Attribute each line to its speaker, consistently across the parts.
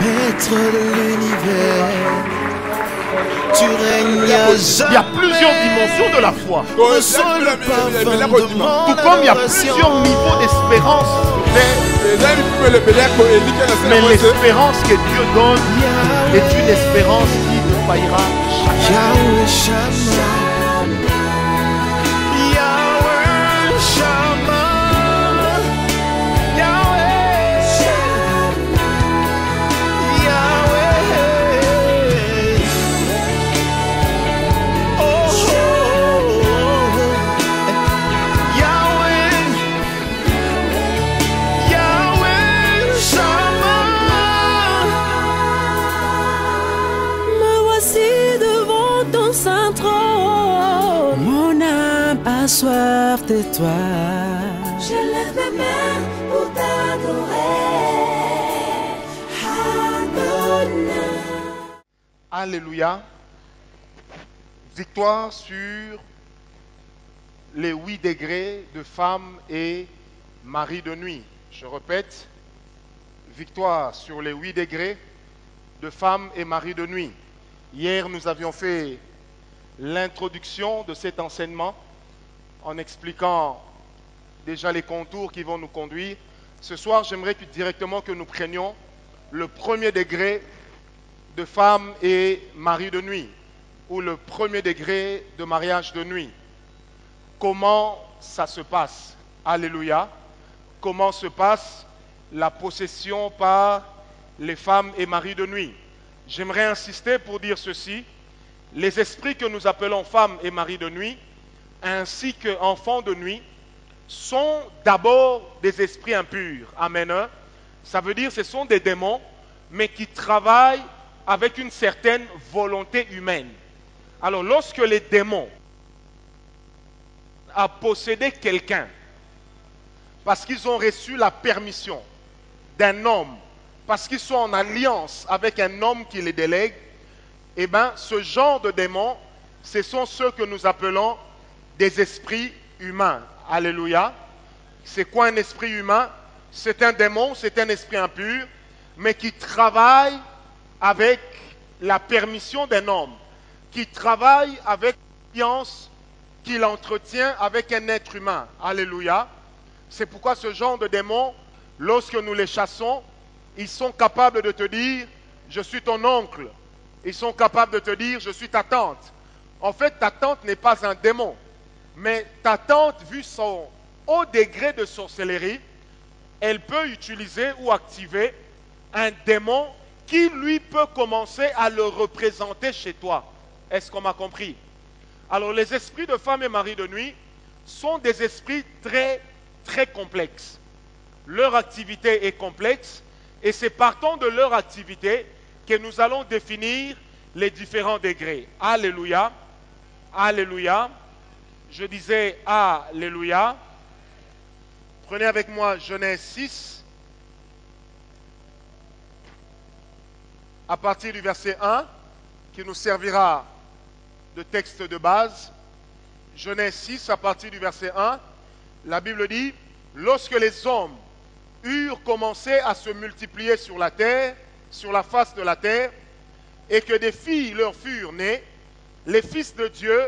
Speaker 1: Maître de l'univers, tu règnes à
Speaker 2: Il y a plusieurs dimensions de la foi.
Speaker 1: Ressens le parfum de mon
Speaker 2: Tout comme il y a
Speaker 1: adoration.
Speaker 2: plusieurs niveaux d'espérance. Mais
Speaker 3: Mais
Speaker 2: l'espérance que Dieu donne est une espérance qui ne faillira jamais.
Speaker 1: Yahweh Shammah, Yahweh Shammah, Yahweh Shammah, Yahweh. Oh, oh, oh. Yahweh, Yahweh Shammah.
Speaker 4: Me voici devant ton saint trône. Mon âme a soif de toi. Je lève mes mains pour t'adorer. Adonai.
Speaker 2: Alléluia. Victoire sur les 8 degrés de femme et mari de nuit. Je répète, victoire sur les 8 degrés de femme et mari de nuit. Hier, nous avions fait l'introduction de cet enseignement en expliquant déjà les contours qui vont nous conduire. Ce soir, j'aimerais directement que nous prenions le premier degré de femme et mari de nuit, ou le premier degré de mariage de nuit. Comment ça se passe? Alléluia. Comment se passe la possession par les femmes et maris de nuit? J'aimerais insister pour dire ceci. Les esprits que nous appelons femmes et maris de nuit, ainsi qu'enfants de nuit, sont d'abord des esprits impurs. Amen. Ça veut dire que ce sont des démons, mais qui travaillent avec une certaine volonté humaine. Alors, lorsque les démons ont possédé quelqu'un, parce qu'ils ont reçu la permission d'un homme, parce qu'ils sont en alliance avec un homme qui les délègue, eh bien, ce genre de démons, ce sont ceux que nous appelons des esprits humains. Alléluia. C'est quoi un esprit humain? C'est un démon, c'est un esprit impur, mais qui travaille avec la permission d'un homme, qui travaille avec l'alliance qu'il entretient avec un être humain. Alléluia. C'est pourquoi ce genre de démons, lorsque nous les chassons, ils sont capables de te dire, je suis ton oncle. Ils sont capables de te dire, je suis ta tante. En fait, ta tante n'est pas un démon. Mais ta tante, vu son haut degré de sorcellerie, elle peut utiliser ou activer un démon qui, lui, peut commencer à le représenter chez toi. Est-ce qu'on m'a compris? Alors, les esprits de femme et mari de nuit sont des esprits très, très complexes. Leur activité est complexe et c'est partant de leur activité que nous allons définir les différents degrés. Alléluia. Alléluia. Je disais Alléluia. Prenez avec moi Genèse 6, à partir du verset 1, qui nous servira de texte de base. Genèse 6, à partir du verset 1, la Bible dit, lorsque les hommes eurent commencé à se multiplier sur la terre, sur la face de la terre, et que des filles leur furent nées, les fils de Dieu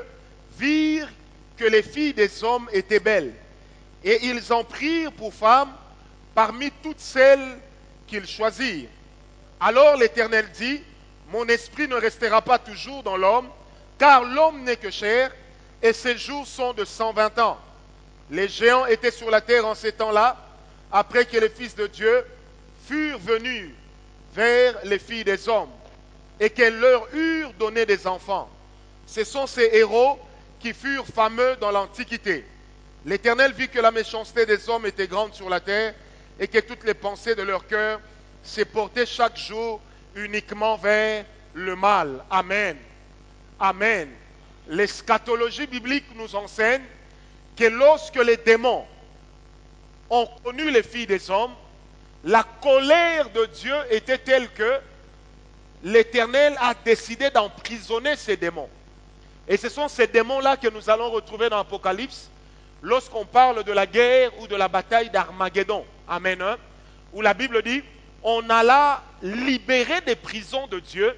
Speaker 2: virent que les filles des hommes étaient belles, et ils en prirent pour femmes parmi toutes celles qu'ils choisirent. Alors l'Éternel dit, mon esprit ne restera pas toujours dans l'homme, car l'homme n'est que chair, et ses jours sont de 120 ans. Les géants étaient sur la terre en ces temps-là, après que les fils de Dieu furent venus vers les filles des hommes, et qu'elles leur eurent donné des enfants. Ce sont ces héros qui furent fameux dans l'Antiquité. L'Éternel vit que la méchanceté des hommes était grande sur la terre, et que toutes les pensées de leur cœur se portaient chaque jour uniquement vers le mal. Amen. Amen. L'eschatologie biblique nous enseigne que lorsque les démons ont connu les filles des hommes, la colère de Dieu était telle que l'Éternel a décidé d'emprisonner ces démons. Et ce sont ces démons-là que nous allons retrouver dans l'Apocalypse lorsqu'on parle de la guerre ou de la bataille d'Armageddon. Amen. Où la Bible dit on alla libérer des prisons de Dieu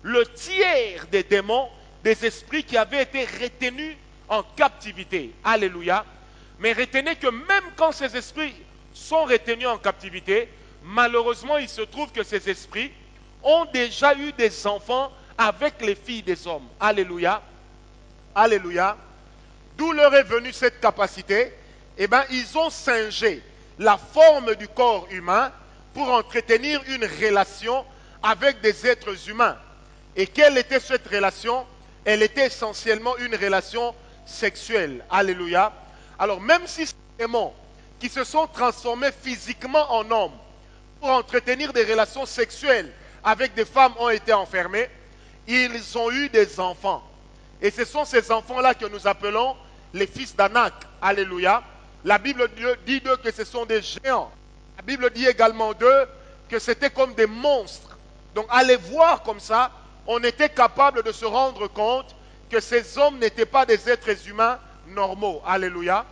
Speaker 2: le tiers des démons, des esprits qui avaient été retenus en captivité. Alléluia. Mais retenez que même quand ces esprits sont retenus en captivité, malheureusement, il se trouve que ces esprits ont déjà eu des enfants avec les filles des hommes. Alléluia. Alléluia. D'où leur est venue cette capacité. Eh bien, ils ont singé la forme du corps humain pour entretenir une relation avec des êtres humains. Et quelle était cette relation? Elle était essentiellement une relation sexuelle. Alléluia. Alors, même si ces démons qui se sont transformés physiquement en hommes pour entretenir des relations sexuelles avec des femmes ont été enfermés, ils ont eu des enfants. Et ce sont ces enfants-là que nous appelons les fils d'Anak. Alléluia. La Bible dit d'eux que ce sont des géants. La Bible dit également d'eux que c'était comme des monstres. Donc, à les voir comme ça, on était capable de se rendre compte que ces hommes n'étaient pas des êtres humains normaux. Alléluia.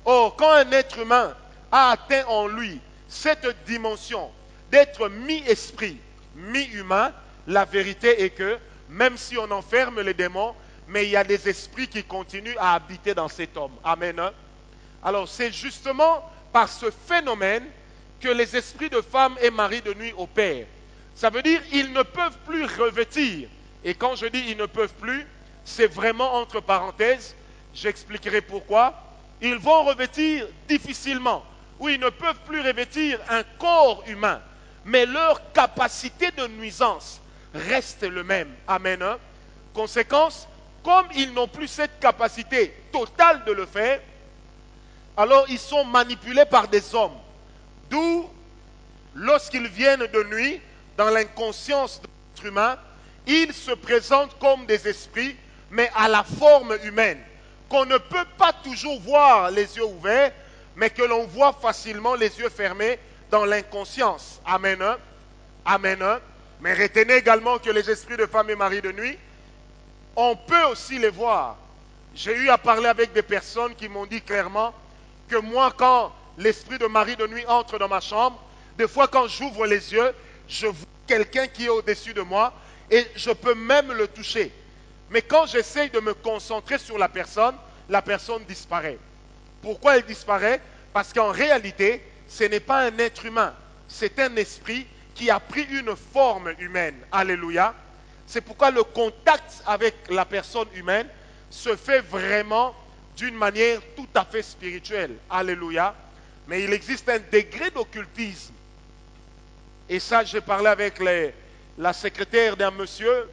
Speaker 2: Or, quand un être humain a atteint en lui cette dimension d'être mi-esprit, mi-humain, la vérité est que même si on enferme les démons, mais il y a des esprits qui continuent à habiter dans cet homme. Amen. Alors, c'est justement par ce phénomène que les esprits de femmes et maris de nuit opèrent. Ça veut dire qu'ils ne peuvent plus revêtir. Et quand je dis ils ne peuvent plus, c'est vraiment entre parenthèses. J'expliquerai pourquoi. Ils vont revêtir difficilement, ou ils ne peuvent plus revêtir un corps humain. Mais leur capacité de nuisance reste le même. Amen. Conséquence, comme ils n'ont plus cette capacité totale de le faire, alors ils sont manipulés par des hommes. D'où, lorsqu'ils viennent de nuit, dans l'inconscience de l'être humain, ils se présentent comme des esprits, mais à la forme humaine, qu'on ne peut pas toujours voir les yeux ouverts, mais que l'on voit facilement les yeux fermés dans l'inconscience. Amen. Amen. Mais retenez également que les esprits de femmes et maris de nuit, on peut aussi les voir. J'ai eu à parler avec des personnes qui m'ont dit clairement que moi, quand l'esprit de mari de nuit entre dans ma chambre, des fois quand j'ouvre les yeux, je vois quelqu'un qui est au-dessus de moi et je peux même le toucher. Mais quand j'essaye de me concentrer sur la personne disparaît. Pourquoi elle disparaît? Parce qu'en réalité, ce n'est pas un être humain, c'est un esprit qui a pris une forme humaine. Alléluia. C'est pourquoi le contact avec la personne humaine se fait vraiment d'une manière tout à fait spirituelle. Alléluia. Mais il existe un degré d'occultisme. Et ça, j'ai parlé avec la secrétaire d'un monsieur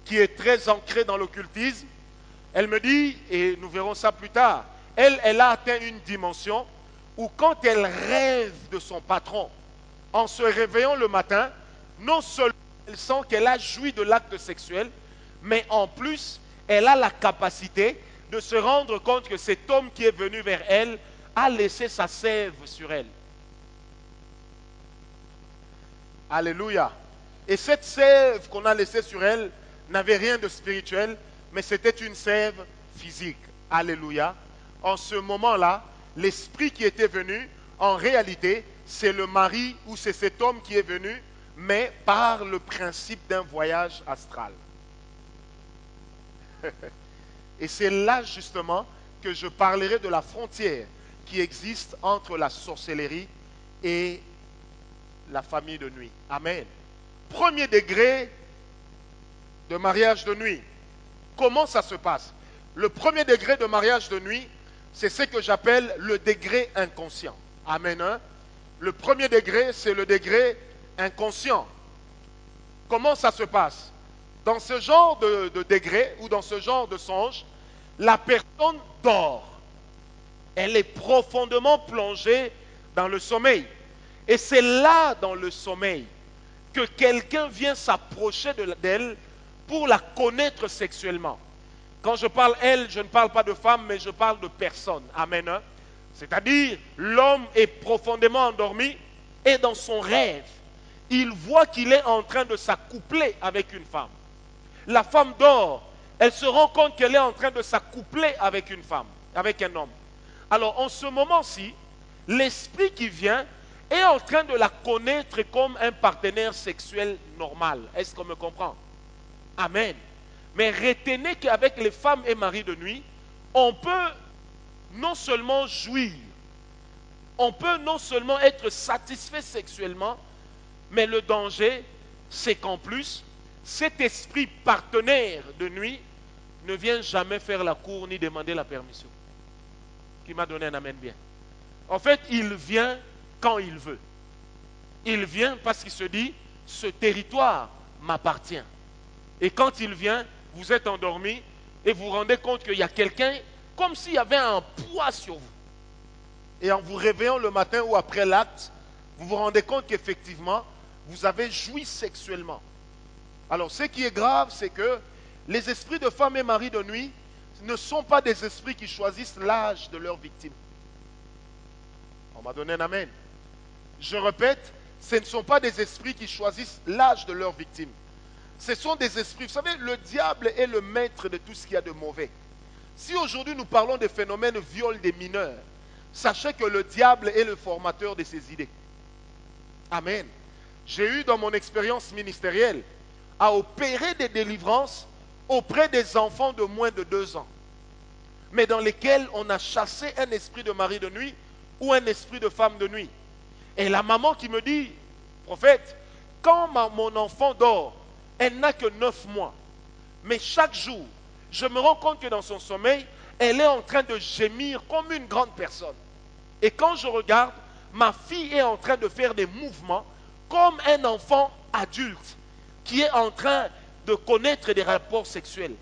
Speaker 2: qui est très ancré dans l'occultisme. Elle me dit, et nous verrons ça plus tard, elle a atteint une dimension où quand elle rêve de son patron, en se réveillant le matin, non seulement elle sent qu'elle a joui de l'acte sexuel, mais en plus, elle a la capacité de se rendre compte que cet homme qui est venu vers elle a laissé sa sève sur elle. Alléluia. Et cette sève qu'on a laissée sur elle n'avait rien de spirituel, mais c'était une sève physique. Alléluia. En ce moment-là, l'esprit qui était venu, en réalité, c'est le mari ou c'est cet homme qui est venu, mais par le principe d'un voyage astral. Et c'est là justement que je parlerai de la frontière qui existe entre la sorcellerie et la famille de nuit. Amen. Premier degré de mariage de nuit. Comment ça se passe? Le premier degré de mariage de nuit, c'est ce que j'appelle le degré inconscient. Amen. Le premier degré, c'est le degré inconscient. Comment ça se passe? Dans ce genre de degré ou dans ce genre de songe, la personne dort. Elle est profondément plongée dans le sommeil. Et c'est là, dans le sommeil, que quelqu'un vient s'approcher d'elle pour la connaître sexuellement. Quand je parle elle, je ne parle pas de femme, mais je parle de personne. Amen. C'est-à-dire, l'homme est profondément endormi et dans son rêve, il voit qu'il est en train de s'accoupler avec une femme. La femme dort, elle se rend compte qu'elle est en train de s'accoupler avec une femme, avec un homme. Alors, en ce moment-ci, l'esprit qui vient
Speaker 3: est en train de la connaître comme un partenaire sexuel normal. Est-ce qu'on me comprend? Amen. Mais retenez qu'avec les femmes et maris de nuit, on peut non seulement jouir, on peut non seulement être satisfait sexuellement, mais le danger, c'est qu'en plus, cet esprit partenaire de nuit ne vient jamais faire la cour ni demander la permission. Qui m'a donné un amen bien. En fait, il vient quand il veut. Il vient parce qu'il se dit, ce territoire m'appartient. Et quand il vient, vous êtes endormi et vous vous rendez compte qu'il y a quelqu'un comme s'il y avait un poids sur vous. Et en vous réveillant le matin ou après l'acte, vous vous rendez compte qu'effectivement, vous avez joui sexuellement. Alors, ce qui est grave, c'est que les esprits de femmes et maris de nuit ne sont pas des esprits qui choisissent l'âge de leur victime. On m'a donné un amen. Je répète, ce ne sont pas des esprits qui choisissent l'âge de leur victime. Ce sont des esprits. Vous savez, le diable est le maître de tout ce qu'il y a de mauvais. Si aujourd'hui nous parlons des phénomènes viol des mineurs, sachez que le diable est le formateur de ces idées. Amen. J'ai eu dans mon expérience ministérielle à opérer des délivrances auprès des enfants de moins de 2 ans, mais dans lesquels on a chassé un esprit de mari de nuit ou un esprit de femme de nuit. Et la maman qui me dit, prophète, quand mon enfant dort, elle n'a que 9 mois, mais chaque jour, je me rends compte que dans son sommeil, elle est en train de gémir comme une grande personne. Et quand je regarde, ma fille est en train de faire des mouvements comme un enfant adulte qui est en train de connaître des rapports sexuels.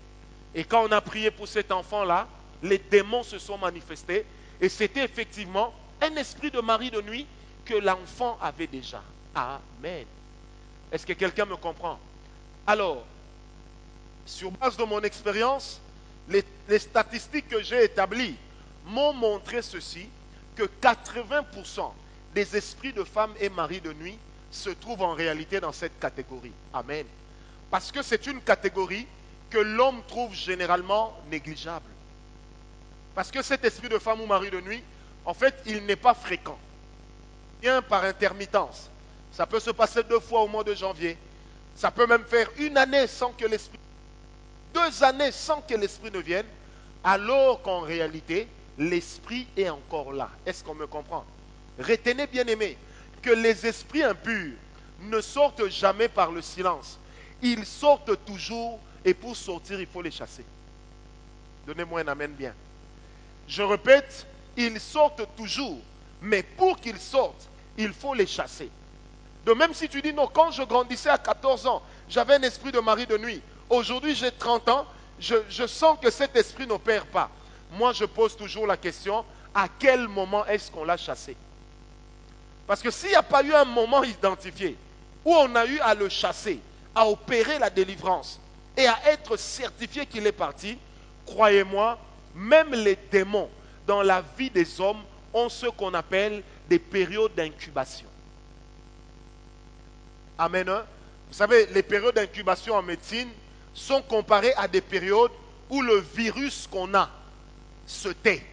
Speaker 3: Et quand on a prié pour cet enfant-là, les démons se sont manifestés et c'était effectivement un esprit de mari de nuit que l'enfant avait déjà. Amen. Est-ce que quelqu'un me comprend? Alors, sur base de mon expérience, les statistiques que j'ai établies m'ont montré ceci, que 80% des esprits de femmes et maris de nuit se trouvent en réalité dans cette catégorie. Amen. Parce que c'est une catégorie que l'homme trouve généralement négligeable. Parce que cet esprit de femme ou mari de nuit, en fait, il n'est pas fréquent. Il vient par intermittence. Ça peut se passer 2 fois au mois de janvier. Ça peut même faire 1 année sans que l'esprit... 2 années sans que l'esprit ne vienne, alors qu'en réalité, l'esprit est encore là. Est-ce qu'on me comprend? Retenez, bien aimé, que les esprits impurs ne sortent jamais par le silence. Ils sortent toujours et pour sortir, il faut les chasser. Donnez-moi un amen bien. Je répète, ils sortent toujours, mais pour qu'ils sortent, il faut les chasser. De même si tu dis non, quand je grandissais à 14 ans, j'avais un esprit de mari de nuit. Aujourd'hui, j'ai 30 ans, je sens que cet esprit n'opère pas. Moi, je pose toujours la question, à quel moment est-ce qu'on l'a chassé? Parce que s'il n'y a pas eu un moment identifié où on a eu à le chasser, à opérer la délivrance et à être certifié qu'il est parti, croyez-moi, même les démons dans la vie des hommes ont ce qu'on appelle des périodes d'incubation. Amen. Vous savez, les périodes d'incubation en médecine sont comparées à des périodes où le virus qu'on a se tait.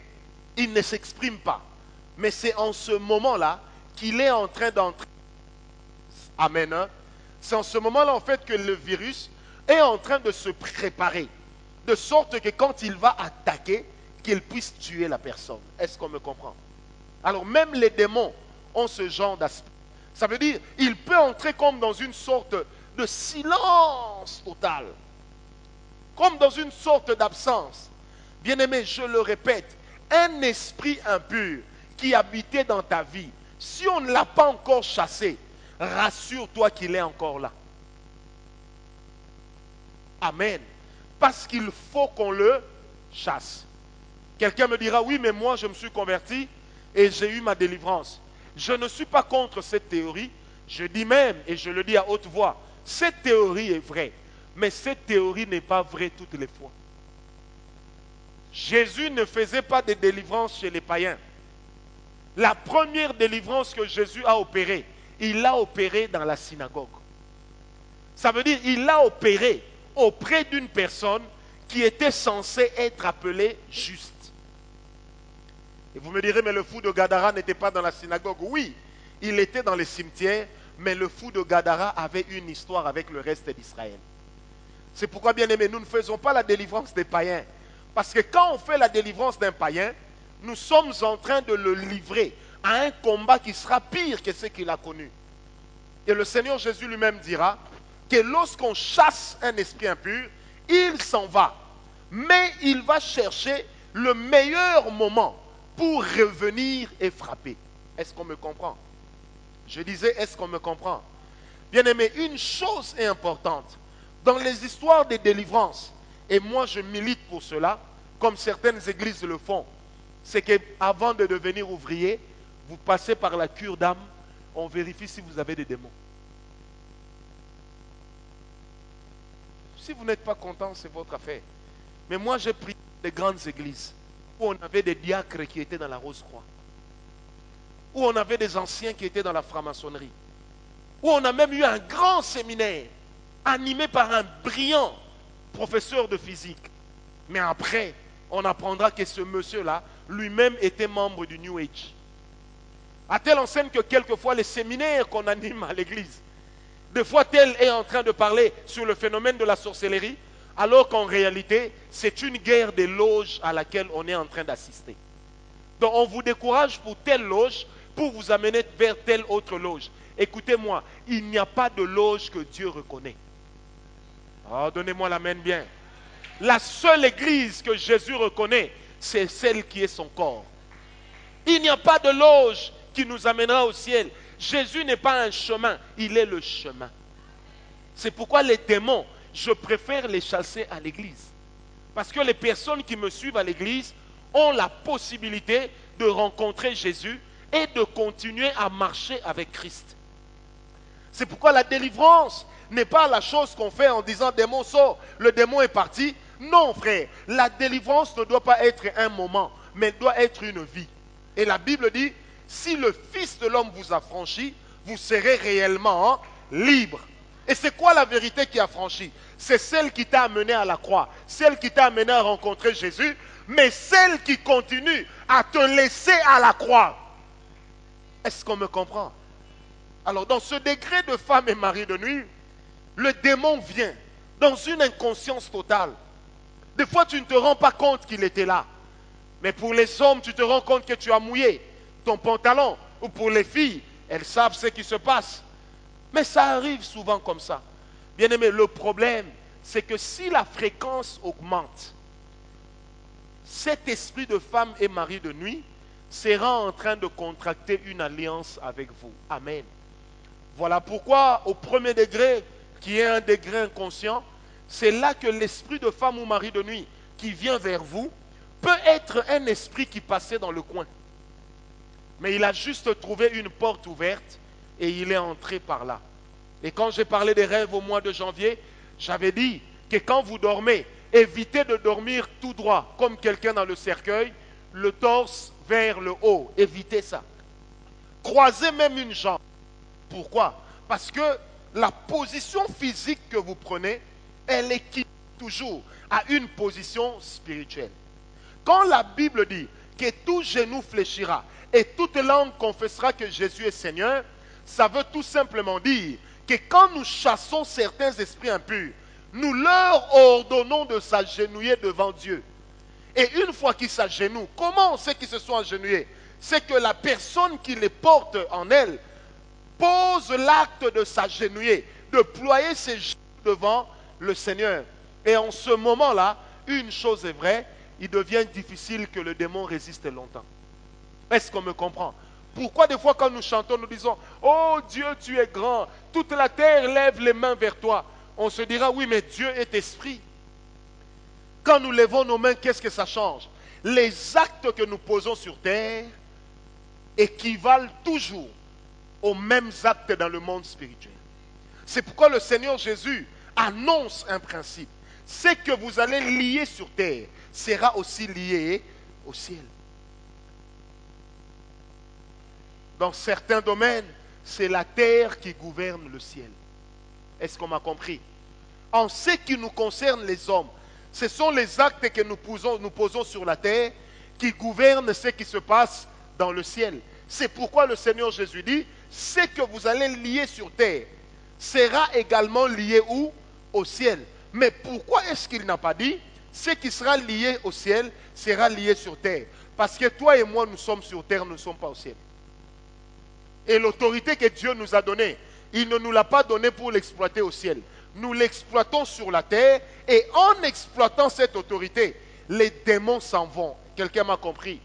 Speaker 3: Il ne s'exprime pas. Mais c'est en ce moment-là qu'il est en train d'entrer. Amen. C'est en ce moment-là, en fait, que le virus est en train de se préparer. De sorte que quand il va attaquer, qu'il puisse tuer la personne. Est-ce qu'on me comprend? Alors, même les démons ont ce genre d'aspect. Ça veut dire, il peut entrer comme dans une sorte de silence total. Comme dans une sorte d'absence. Bien-aimé, je le répète, un esprit impur qui habitait dans ta vie, si on ne l'a pas encore chassé, rassure-toi qu'il est encore là. Amen. Parce qu'il faut qu'on le chasse. Quelqu'un me dira, oui, mais moi je me suis converti et j'ai eu ma délivrance. Je ne suis pas contre cette théorie. Je dis même, et je le dis à haute voix, cette théorie est vraie. Mais cette théorie n'est pas vraie toutes les fois. Jésus ne faisait pas de délivrance chez les païens. La première délivrance que Jésus a opérée, il l'a opérée dans la synagogue. Ça veut dire il l'a opérée auprès d'une personne qui était censée être appelée juste. Et vous me direz, mais le fou de Gadara n'était pas dans la synagogue. Oui,
Speaker 2: il était dans les cimetières, mais le fou de Gadara avait une histoire avec le reste d'Israël. C'est pourquoi, bien aimé, nous ne faisons pas la délivrance des païens. Parce que quand on fait la délivrance d'un païen, nous sommes en train de le livrer à un combat qui sera pire que ce qu'il a connu. Et le Seigneur Jésus lui-même dira que lorsqu'on chasse un esprit impur, il s'en va. Mais il va chercher le meilleur moment pour revenir et frapper. Est-ce qu'on me comprend? Je disais, est-ce qu'on me comprend? Bien-aimé, une chose est importante. Dans les histoires de délivrance, et moi je milite pour cela, comme certaines églises le font, c'est qu'avant de devenir ouvrier, vous passez par la cure d'âme, on vérifie si vous avez des démons. Si vous n'êtes pas content, c'est votre affaire. Mais moi j'ai pris des grandes églises où on avait des diacres qui étaient dans la Rose-Croix, où on avait des anciens qui étaient dans la franc-maçonnerie, où on a même eu un grand séminaire animé par un brillant professeur de physique. Mais après, on apprendra que ce monsieur-là, lui-même était membre du New Age. À telle enseigne que quelquefois les séminaires qu'on anime à l'église, des fois tel est en train de parler sur le phénomène de la sorcellerie, alors qu'en réalité, c'est une guerre des loges à laquelle on est en train d'assister. Donc on vous décourage pour telle loge, pour vous amener vers telle autre loge. Écoutez-moi, il n'y a pas de loge que Dieu reconnaît. Oh, donnez-moi l'amen bien. La seule église que Jésus reconnaît, c'est celle qui est son corps. Il n'y a pas de loge qui nous amènera au ciel. Jésus n'est pas un chemin, il est le chemin. C'est pourquoi les démons, je préfère les chasser à l'église. Parce que les personnes qui me suivent à l'église ont la possibilité de rencontrer Jésus et de continuer à marcher avec Christ. C'est pourquoi la délivrance n'est pas la chose qu'on fait en disant démon sort, le démon est parti. Non frère, la délivrance ne doit pas être un moment, mais doit être une vie. Et la Bible dit, si le Fils de l'homme vous a franchi, vous serez réellement libre. Et c'est quoi la vérité qui a franchi? C'est celle qui t'a amené à la croix, celle qui t'a amené à rencontrer Jésus, mais celle qui continue à te laisser à la croix. Est-ce qu'on me comprend? Alors dans ce degré de femme et mari de nuit, le démon vient dans une inconscience totale. Des fois tu ne te rends pas compte qu'il était là. Mais pour les hommes, tu te rends compte que tu as mouillé ton pantalon. Ou pour les filles, elles savent ce qui se passe. Mais ça arrive souvent comme ça. Bien aimé, le problème, c'est que si la fréquence augmente, cet esprit de femme et mari de nuit sera en train de contracter une alliance avec vous. Amen. Voilà pourquoi, au premier degré, qui est un degré inconscient, c'est là que l'esprit de femme ou mari de nuit qui vient vers vous peut être un esprit qui passait dans le coin. Mais il a juste trouvé une porte ouverte et il est entré par là. Et quand j'ai parlé des rêves au mois de janvier, j'avais dit que quand vous dormez, évitez de dormir tout droit, comme quelqu'un dans le cercueil, le torse vers le haut. Évitez ça. Croisez même une jambe. Pourquoi? Parce que la position physique que vous prenez, elle équivaut toujours à une position spirituelle. Quand la Bible dit que tout genou fléchira et toute langue confessera que Jésus est Seigneur, ça veut tout simplement dire que quand nous chassons certains esprits impurs, nous leur ordonnons de s'agenouiller devant Dieu. Et une fois qu'ils s'agenouillent, comment on sait qu'ils se sont agenouillés? C'est que la personne qui les porte en elle pose l'acte de s'agenouiller, de ployer ses genoux devant le Seigneur. Et en ce moment-là, une chose est vraie, il devient difficile que le démon résiste longtemps. Est-ce qu'on me comprend? Pourquoi des fois quand nous chantons, nous disons « Oh Dieu, tu es grand, toute la terre lève les mains vers toi ». On se dira « Oui, mais Dieu est esprit ». Quand nous levons nos mains, qu'est-ce que ça change? Les actes que nous posons sur terre équivalent toujours aux mêmes actes dans le monde spirituel. C'est pourquoi le Seigneur Jésus annonce un principe. Ce que vous allez lier sur terre sera aussi lié au ciel. Dans certains domaines, c'est la terre qui gouverne le ciel. Est-ce qu'on m'a compris? En ce qui nous concerne les hommes, ce sont les actes que nous posons sur la terre qui gouvernent ce qui se passe dans le ciel. C'est pourquoi le Seigneur Jésus dit, ce que vous allez lier sur terre sera également lié où? Au ciel. Mais pourquoi est-ce qu'il n'a pas dit ce qui sera lié au ciel sera lié sur terre? Parce que toi et moi, nous sommes sur terre, nous ne sommes pas au ciel. Et l'autorité que Dieu nous a donnée, il ne nous l'a pas donnée pour l'exploiter au ciel. Nous l'exploitons sur la terre et en exploitant cette autorité, les démons s'en vont. Quelqu'un m'a compris?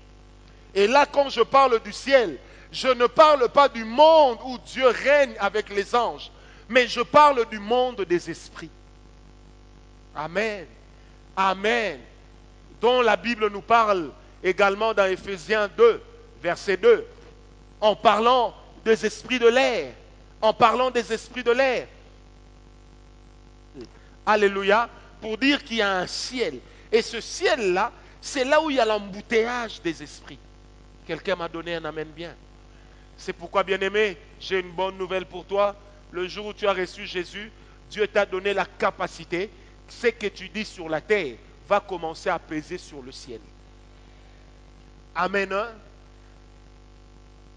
Speaker 2: Et là, quand je parle du ciel, je ne parle pas du monde où Dieu règne avec les anges, mais je parle du monde des esprits. Amen. Amen. Dont la Bible nous parle également dans Éphésiens 2, verset 2, en parlant des esprits de l'air. En parlant des esprits de l'air. Alléluia. Pour dire qu'il y a un ciel. Et ce ciel-là, c'est là où il y a l'embouteillage des esprits. Quelqu'un m'a donné un amen bien. C'est pourquoi, bien-aimé, j'ai une bonne nouvelle pour toi. Le jour où tu as reçu Jésus, Dieu t'a donné la capacité. Ce que tu dis sur la terre va commencer à peser sur le ciel. Amen.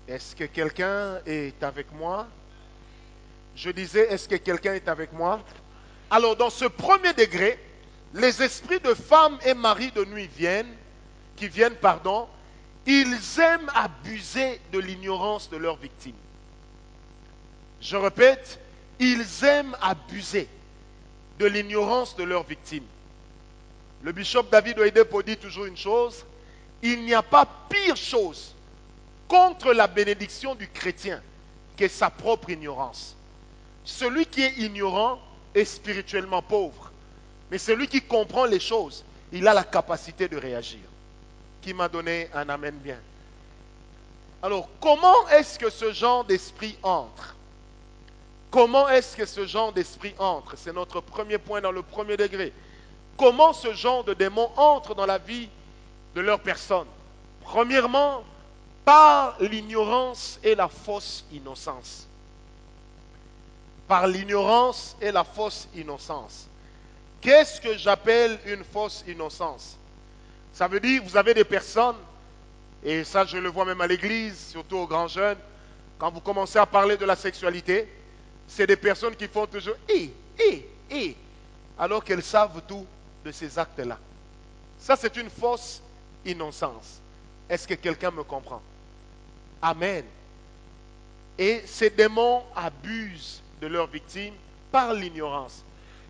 Speaker 2: Est-ce que quelqu'un est avec moi? Je disais, est-ce que quelqu'un est avec moi? Alors, dans ce premier degré, les esprits de femmes et maris de nuit ils aiment abuser de l'ignorance de leurs victimes. Je répète, ils aiment abuser de l'ignorance de leurs victimes. Le bishop David Oyedepo dit toujours une chose, il n'y a pas pire chose contre la bénédiction du chrétien que sa propre ignorance. Celui qui est ignorant est spirituellement pauvre. Mais celui qui comprend les choses, il a la capacité de réagir. Qui m'a donné un amen bien. Alors, comment est-ce que ce genre d'esprit entre? Comment est-ce que ce genre d'esprit entre? C'est notre premier point dans le premier degré. Comment ce genre de démons entre dans la vie de leur personne? Premièrement, par l'ignorance et la fausse innocence. Par l'ignorance et la fausse innocence. Qu'est-ce que j'appelle une fausse innocence? Ça veut dire, vous avez des personnes, et ça je le vois même à l'église, surtout aux grands jeunes, quand vous commencez à parler de la sexualité, c'est des personnes qui font toujours alors qu'elles savent tout de ces actes-là. Ça c'est une fausse innocence. Est-ce que quelqu'un me comprend? Amen. Et ces démons abusent de leurs victimes par l'ignorance.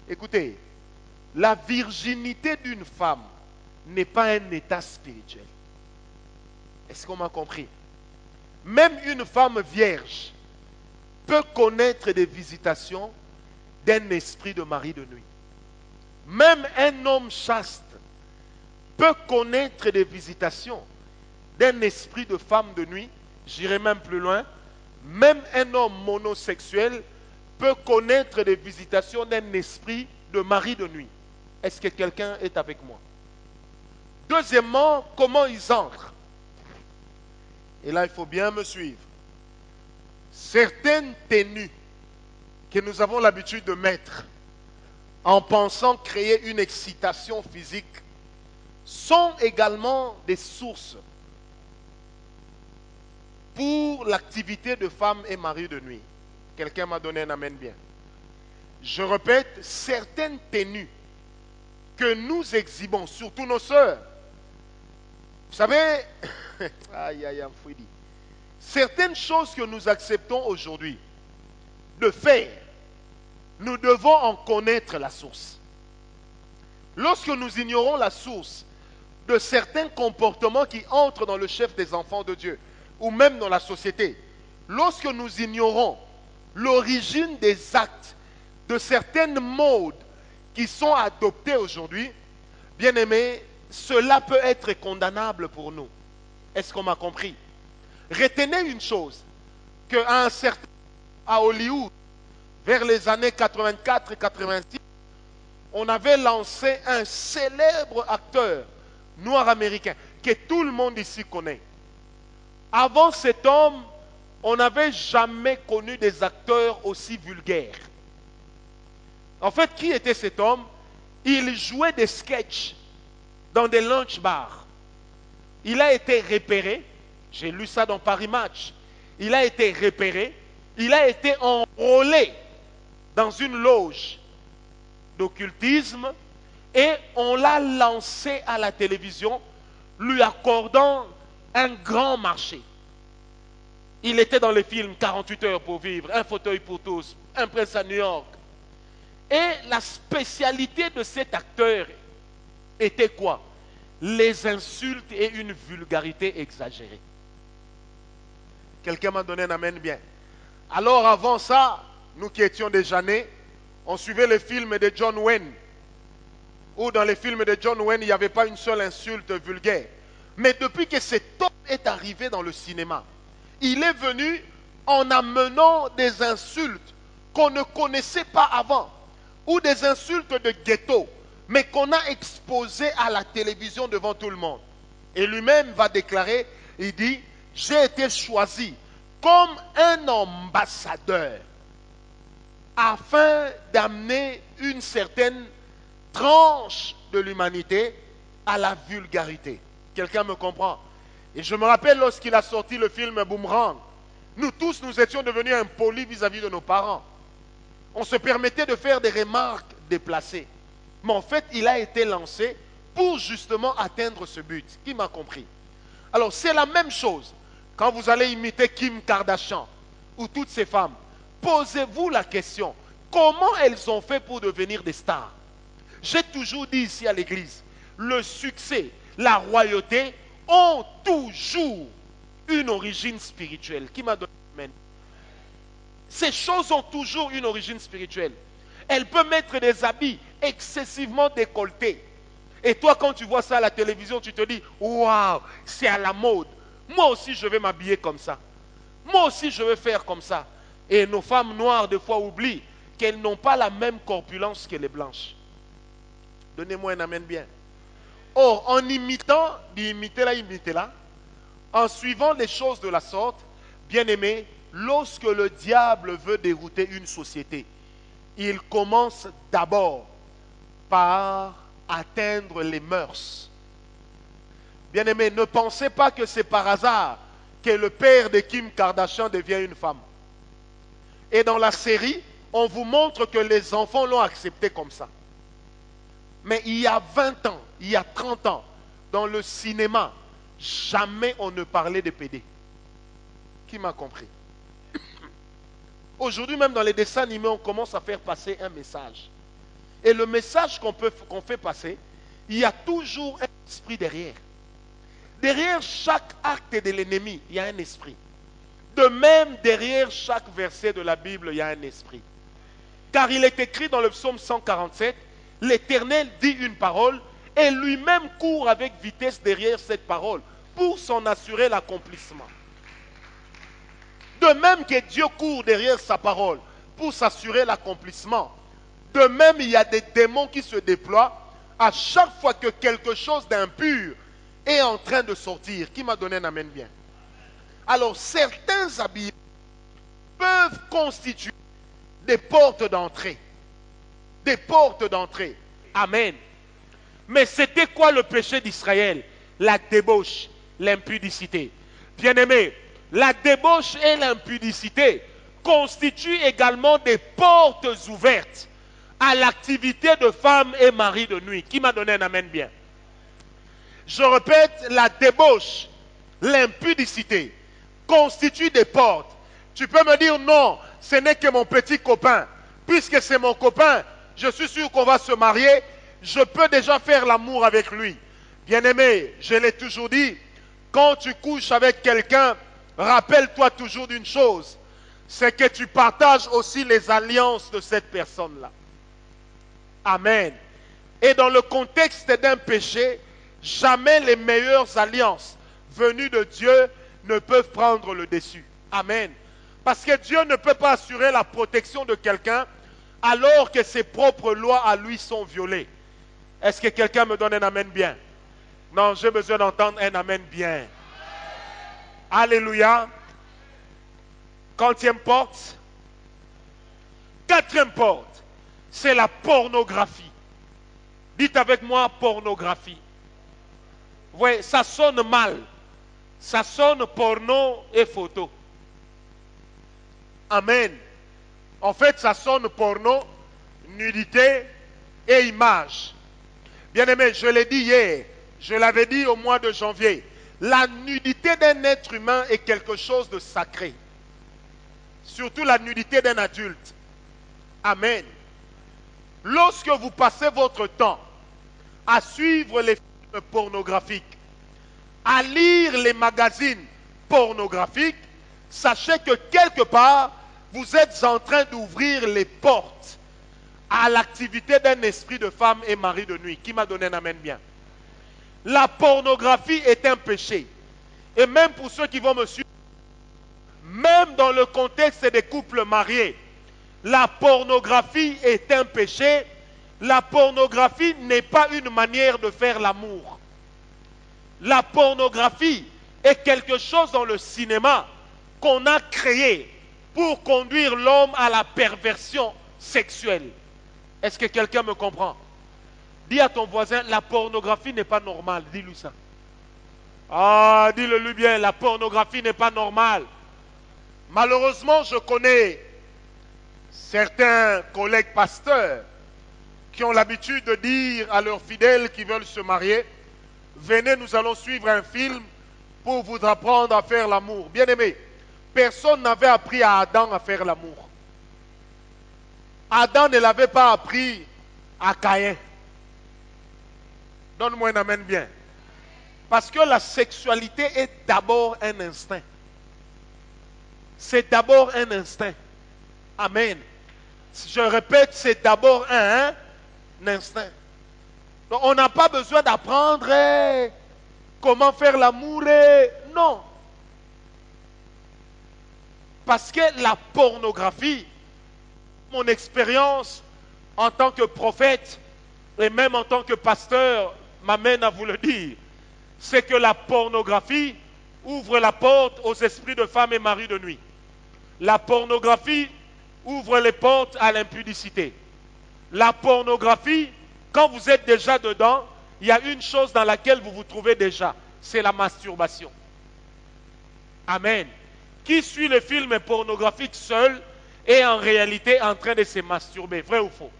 Speaker 2: Écoutez, la virginité d'une femme n'est pas un état spirituel. Est-ce qu'on m'a compris? Même une femme vierge peut connaître des visitations d'un esprit de mari de nuit. Même un homme chaste peut connaître des visitations d'un esprit de femme de nuit. J'irai même plus loin. Même un homme monosexuel peut connaître des visitations d'un esprit de mari de nuit. Est-ce que quelqu'un est avec moi? Deuxièmement, comment ils entrent? Et là, il faut bien me suivre. Certaines tenues que nous avons l'habitude de mettre en pensant créer une excitation physique sont également des sources pour l'activité de femmes et maris de nuit. Quelqu'un m'a donné un amen bien. Je répète, certaines tenues que nous exhibons, surtout nos sœurs. Vous savez, certaines choses que nous acceptons aujourd'hui de faire, nous devons en connaître la source. Lorsque nous ignorons la source de certains comportements qui entrent dans le chef des enfants de Dieu, ou même dans la société, lorsque nous ignorons l'origine des actes de certaines modes qui sont adoptées aujourd'hui, bien aimés, cela peut être condamnable pour nous. Est-ce qu'on m'a compris? Retenez une chose, qu'à un certain à Hollywood, vers les années 84 et 86, on avait lancé un célèbre acteur noir américain que tout le monde ici connaît. Avant cet homme, on n'avait jamais connu des acteurs aussi vulgaires. En fait, qui était cet homme? Il jouait des sketchs dans des lunch bars. Il a été repéré, j'ai lu ça dans Paris Match, il a été repéré
Speaker 3: il a été enrôlé dans une loge d'occultisme et on l'a lancé à la télévision, lui accordant un grand marché. Il était dans les films 48 heures pour vivre, Un fauteuil pour tous, Un prince à New York. Et la spécialité de cet acteur était quoi? Les insultes et une vulgarité exagérée.
Speaker 2: Quelqu'un m'a donné un amen bien. Alors avant ça, nous qui étions déjà nés, on suivait les films de John Wayne. Où dans les films de John Wayne, il n'y avait pas une seule insulte vulgaire. Mais depuis que cet homme est arrivé dans le cinéma, il est venu en amenant des insultes qu'on ne connaissait pas avant. Ou des insultes de ghetto, mais qu'on a exposées à la télévision devant tout le monde. Et lui-même va déclarer, il dit, j'ai été choisi comme un ambassadeur afin d'amener une certaine tranche de l'humanité à la vulgarité. Quelqu'un me comprend? Et je me rappelle lorsqu'il a sorti le film Boomerang, nous tous, nous étions devenus impolis vis-à-vis de nos parents. On se permettait de faire des remarques déplacées. Mais en fait, il a été lancé pour justement atteindre ce but. Qui m'a compris? Alors, c'est la même chose. Quand vous allez imiter Kim Kardashian ou toutes ces femmes, posez-vous la question, comment elles ont fait pour devenir des stars? J'ai toujours dit ici à l'église, le succès, la royauté ont toujours une origine spirituelle. Qui m'a donné amen? Ces choses ont toujours une origine spirituelle. Elle peut mettre des habits excessivement décolletés. Et toi, quand tu vois ça à la télévision, tu te dis, waouh, c'est à la mode. Moi aussi, je vais m'habiller comme ça. Moi aussi, je vais faire comme ça. Et nos femmes noires, des fois, oublient qu'elles n'ont pas la même corpulence que les blanches. Donnez-moi un amen bien. Or, en imitant, imiter là, en suivant les choses de la sorte, bien aimé, lorsque le diable veut dérouter une société, il commence d'abord par atteindre les mœurs. Bien-aimés, ne pensez pas que c'est par hasard que le père de Kim Kardashian devient une femme. Et dans la série, on vous montre que les enfants l'ont accepté comme ça. Mais il y a 20 ans, il y a 30 ans, dans le cinéma, jamais on ne parlait de PD. Qui m'a compris? Aujourd'hui, même dans les dessins animés, on commence à faire passer un message. Et le message qu'on fait passer, il y a toujours un esprit derrière. Derrière chaque acte de l'ennemi, il y a un esprit. De même, derrière chaque verset de la Bible, il y a un esprit. Car il est écrit dans le psaume 147, l'Éternel dit une parole et lui-même court avec vitesse derrière cette parole pour s'en assurer l'accomplissement. De même que Dieu court derrière sa parole pour s'assurer l'accomplissement, de même il y a des démons qui se déploient à chaque fois que quelque chose d'impur est en train de sortir. Qui m'a donné un amen bien? Alors certains habits peuvent constituer des portes d'entrée. Des portes d'entrée. Amen. Mais c'était quoi le péché d'Israël? La débauche, l'impudicité. Bien-aimés, la débauche et l'impudicité constituent également des portes ouvertes à l'activité de femmes et maris de nuit. Qui m'a donné un amen bien? Je répète, la débauche, l'impudicité constituent des portes. Tu peux me dire non, ce n'est que mon petit copain. Puisque c'est mon copain, je suis sûr qu'on va se marier, je peux déjà faire l'amour avec lui. Bien-aimé, je l'ai toujours dit, quand tu couches avec quelqu'un, rappelle-toi toujours d'une chose, c'est que tu partages aussi les alliances de cette personne-là. Amen. Et dans le contexte d'un péché, jamais les meilleures alliances venues de Dieu ne peuvent prendre le dessus. Amen. Parce que Dieu ne peut pas assurer la protection de quelqu'un alors que ses propres lois à lui sont violées. Est-ce que quelqu'un me donne un amen bien? Non, j'ai besoin d'entendre un amen bien. Alléluia. Quatrième porte. Quatrième porte, c'est la pornographie. Dites avec moi pornographie. Oui, ça sonne mal. Ça sonne porno et photo. Amen. En fait, ça sonne porno, nudité et image. Bien-aimé, je l'ai dit hier, je l'avais dit au mois de janvier, la nudité d'un être humain est quelque chose de sacré. Surtout la nudité d'un adulte. Amen. Lorsque vous passez votre temps à suivre les films pornographiques, à lire les magazines pornographiques, sachez que quelque part, vous êtes en train d'ouvrir les portes à l'activité d'un esprit de femme et mari de nuit. Qui m'a donné un amen bien? La pornographie est un péché. Et même pour ceux qui vont me suivre, même dans le contexte des couples mariés, la pornographie est un péché. La pornographie n'est pas une manière de faire l'amour. La pornographie est quelque chose dans le cinéma qu'on a créé pour conduire l'homme à la perversion sexuelle. Est-ce que quelqu'un me comprend? Dis à ton voisin, la pornographie n'est pas normale. Dis-lui ça. Ah, dis-le-lui bien, la pornographie n'est pas normale. Malheureusement, je connais certains collègues pasteurs qui ont l'habitude de dire à leurs fidèles qui veulent se marier, venez, nous allons suivre un film pour vous apprendre à faire l'amour. Bien-aimé, personne n'avait appris à Adam à faire l'amour. Adam ne l'avait pas appris à Caïn. Donne-moi un amen bien. Parce que la sexualité est d'abord un instinct. C'est d'abord un instinct. Amen. Je répète, c'est d'abord un instinct. Donc on n'a pas besoin d'apprendre comment faire l'amour. Non. Parce que la pornographie, mon expérience en tant que prophète et même en tant que pasteur m'amène à vous le dire, c'est que la pornographie ouvre la porte aux esprits de femmes et maris de nuit. La pornographie ouvre les portes à l'impudicité. La pornographie, quand vous êtes déjà dedans, il y a une chose dans laquelle vous vous trouvez déjà, c'est la masturbation. Amen. Qui suit les films pornographiques seul est en réalité en train de se masturber, vrai ou faux?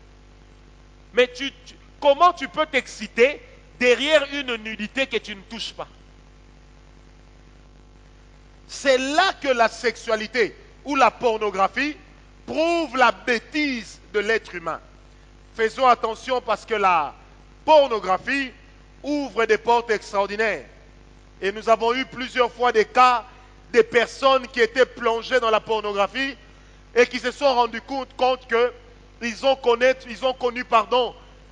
Speaker 2: Mais comment tu peux t'exciter derrière une nudité que tu ne touches pas? C'est là que la sexualité ou la pornographie prouve la bêtise de l'être humain. Faisons attention parce que la pornographie ouvre des portes extraordinaires. Et nous avons eu plusieurs fois des cas de personnes qui étaient plongées dans la pornographie et qui se sont rendus compte qu'ils ont connu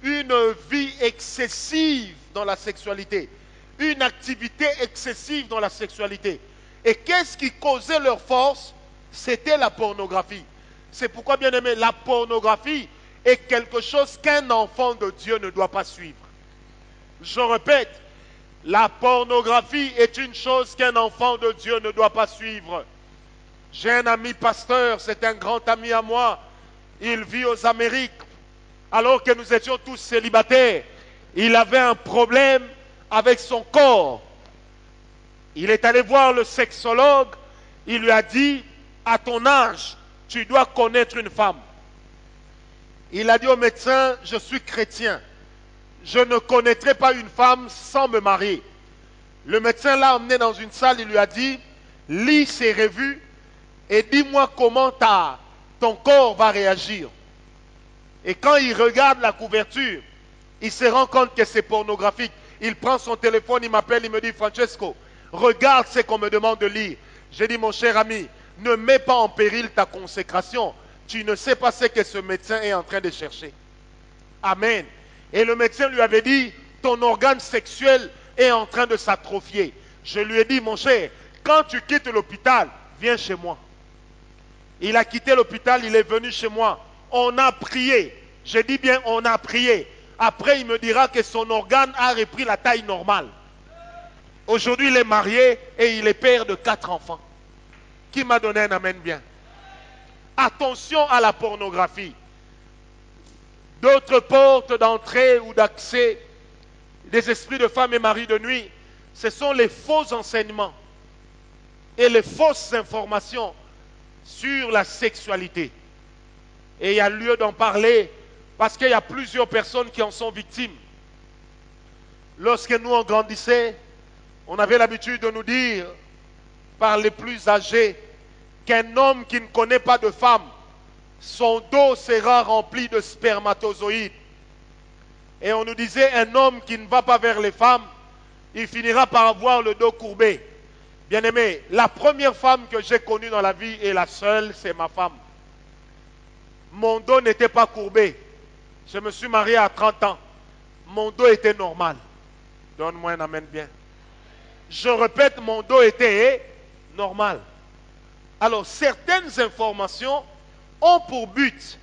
Speaker 2: une vie excessive dans la sexualité, une activité excessive dans la sexualité. Et qu'est-ce qui causait leur force? C'était la pornographie. C'est pourquoi, bien aimé, la pornographie est quelque chose qu'un enfant de Dieu ne doit pas suivre. Je répète, la pornographie est une chose qu'un enfant de Dieu ne doit pas suivre. J'ai un ami pasteur, c'est un grand ami à moi. Il vit aux Amériques. Alors que nous étions tous célibataires, il avait un problème avec son corps. Il est allé voir le sexologue. Il lui a dit, à ton âge, tu dois connaître une femme. Il a dit au médecin, je suis chrétien. Je ne connaîtrai pas une femme sans me marier. Le médecin l'a emmené dans une salle, il lui a dit, lis ces revues et dis-moi comment ton corps va réagir. Et quand il regarde la couverture, il se rend compte que c'est pornographique. Il prend son téléphone, il m'appelle, il me dit, Francesco, regarde ce qu'on me demande de lire. J'ai dit, mon cher ami, ne mets pas en péril ta consécration. Tu ne sais pas ce que ce médecin est en train de chercher. Amen. Et le médecin lui avait dit, ton organe sexuel est en train de s'atrophier. Je lui ai dit, mon cher, quand tu quittes l'hôpital, viens chez moi. Il a quitté l'hôpital, il est venu chez moi. On a prié. J'ai dit bien, on a prié. Après, il me dira que son organe a repris la taille normale. Aujourd'hui, il est marié et il est père de 4 enfants. Qui m'a donné un amen bien? Attention à la pornographie. D'autres portes d'entrée ou d'accès des esprits de femmes et maris de nuit, ce sont les faux enseignements et les fausses informations
Speaker 3: sur la sexualité. Et il y a lieu d'en parler parce qu'il y a plusieurs personnes qui en sont victimes. Lorsque nous on grandissait, on avait l'habitude de nous dire par les plus âgés qu'un homme qui ne connaît pas de femme, son dos sera rempli de spermatozoïdes. Et on nous disait un homme qui ne va pas vers les femmes, il finira par avoir le dos courbé. Bien-aimé, la première femme que j'ai connue dans la vie et la seule, c'est ma femme. Mon dos n'était pas courbé. Je me suis marié à 30 ans. Mon dos était normal. Donne-moi un amen bien. Je répète, mon dos était normal. Alors, certaines informations ont pour but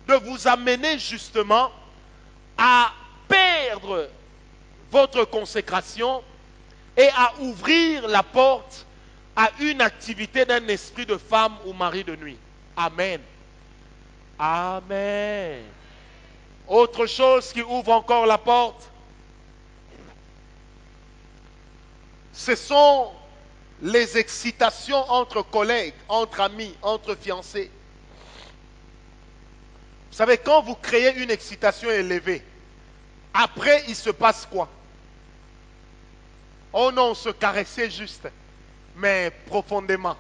Speaker 3: de vous amener justement à perdre votre consécration et à ouvrir la porte à une activité d'un esprit de femme ou mari de nuit. Amen. Amen. Autre chose qui ouvre encore la porte, ce sont les excitations entre collègues, entre amis, entre fiancés. Vous savez, quand vous créez une excitation élevée, après, il se passe quoi? Oh non, on se caressait juste, mais profondément.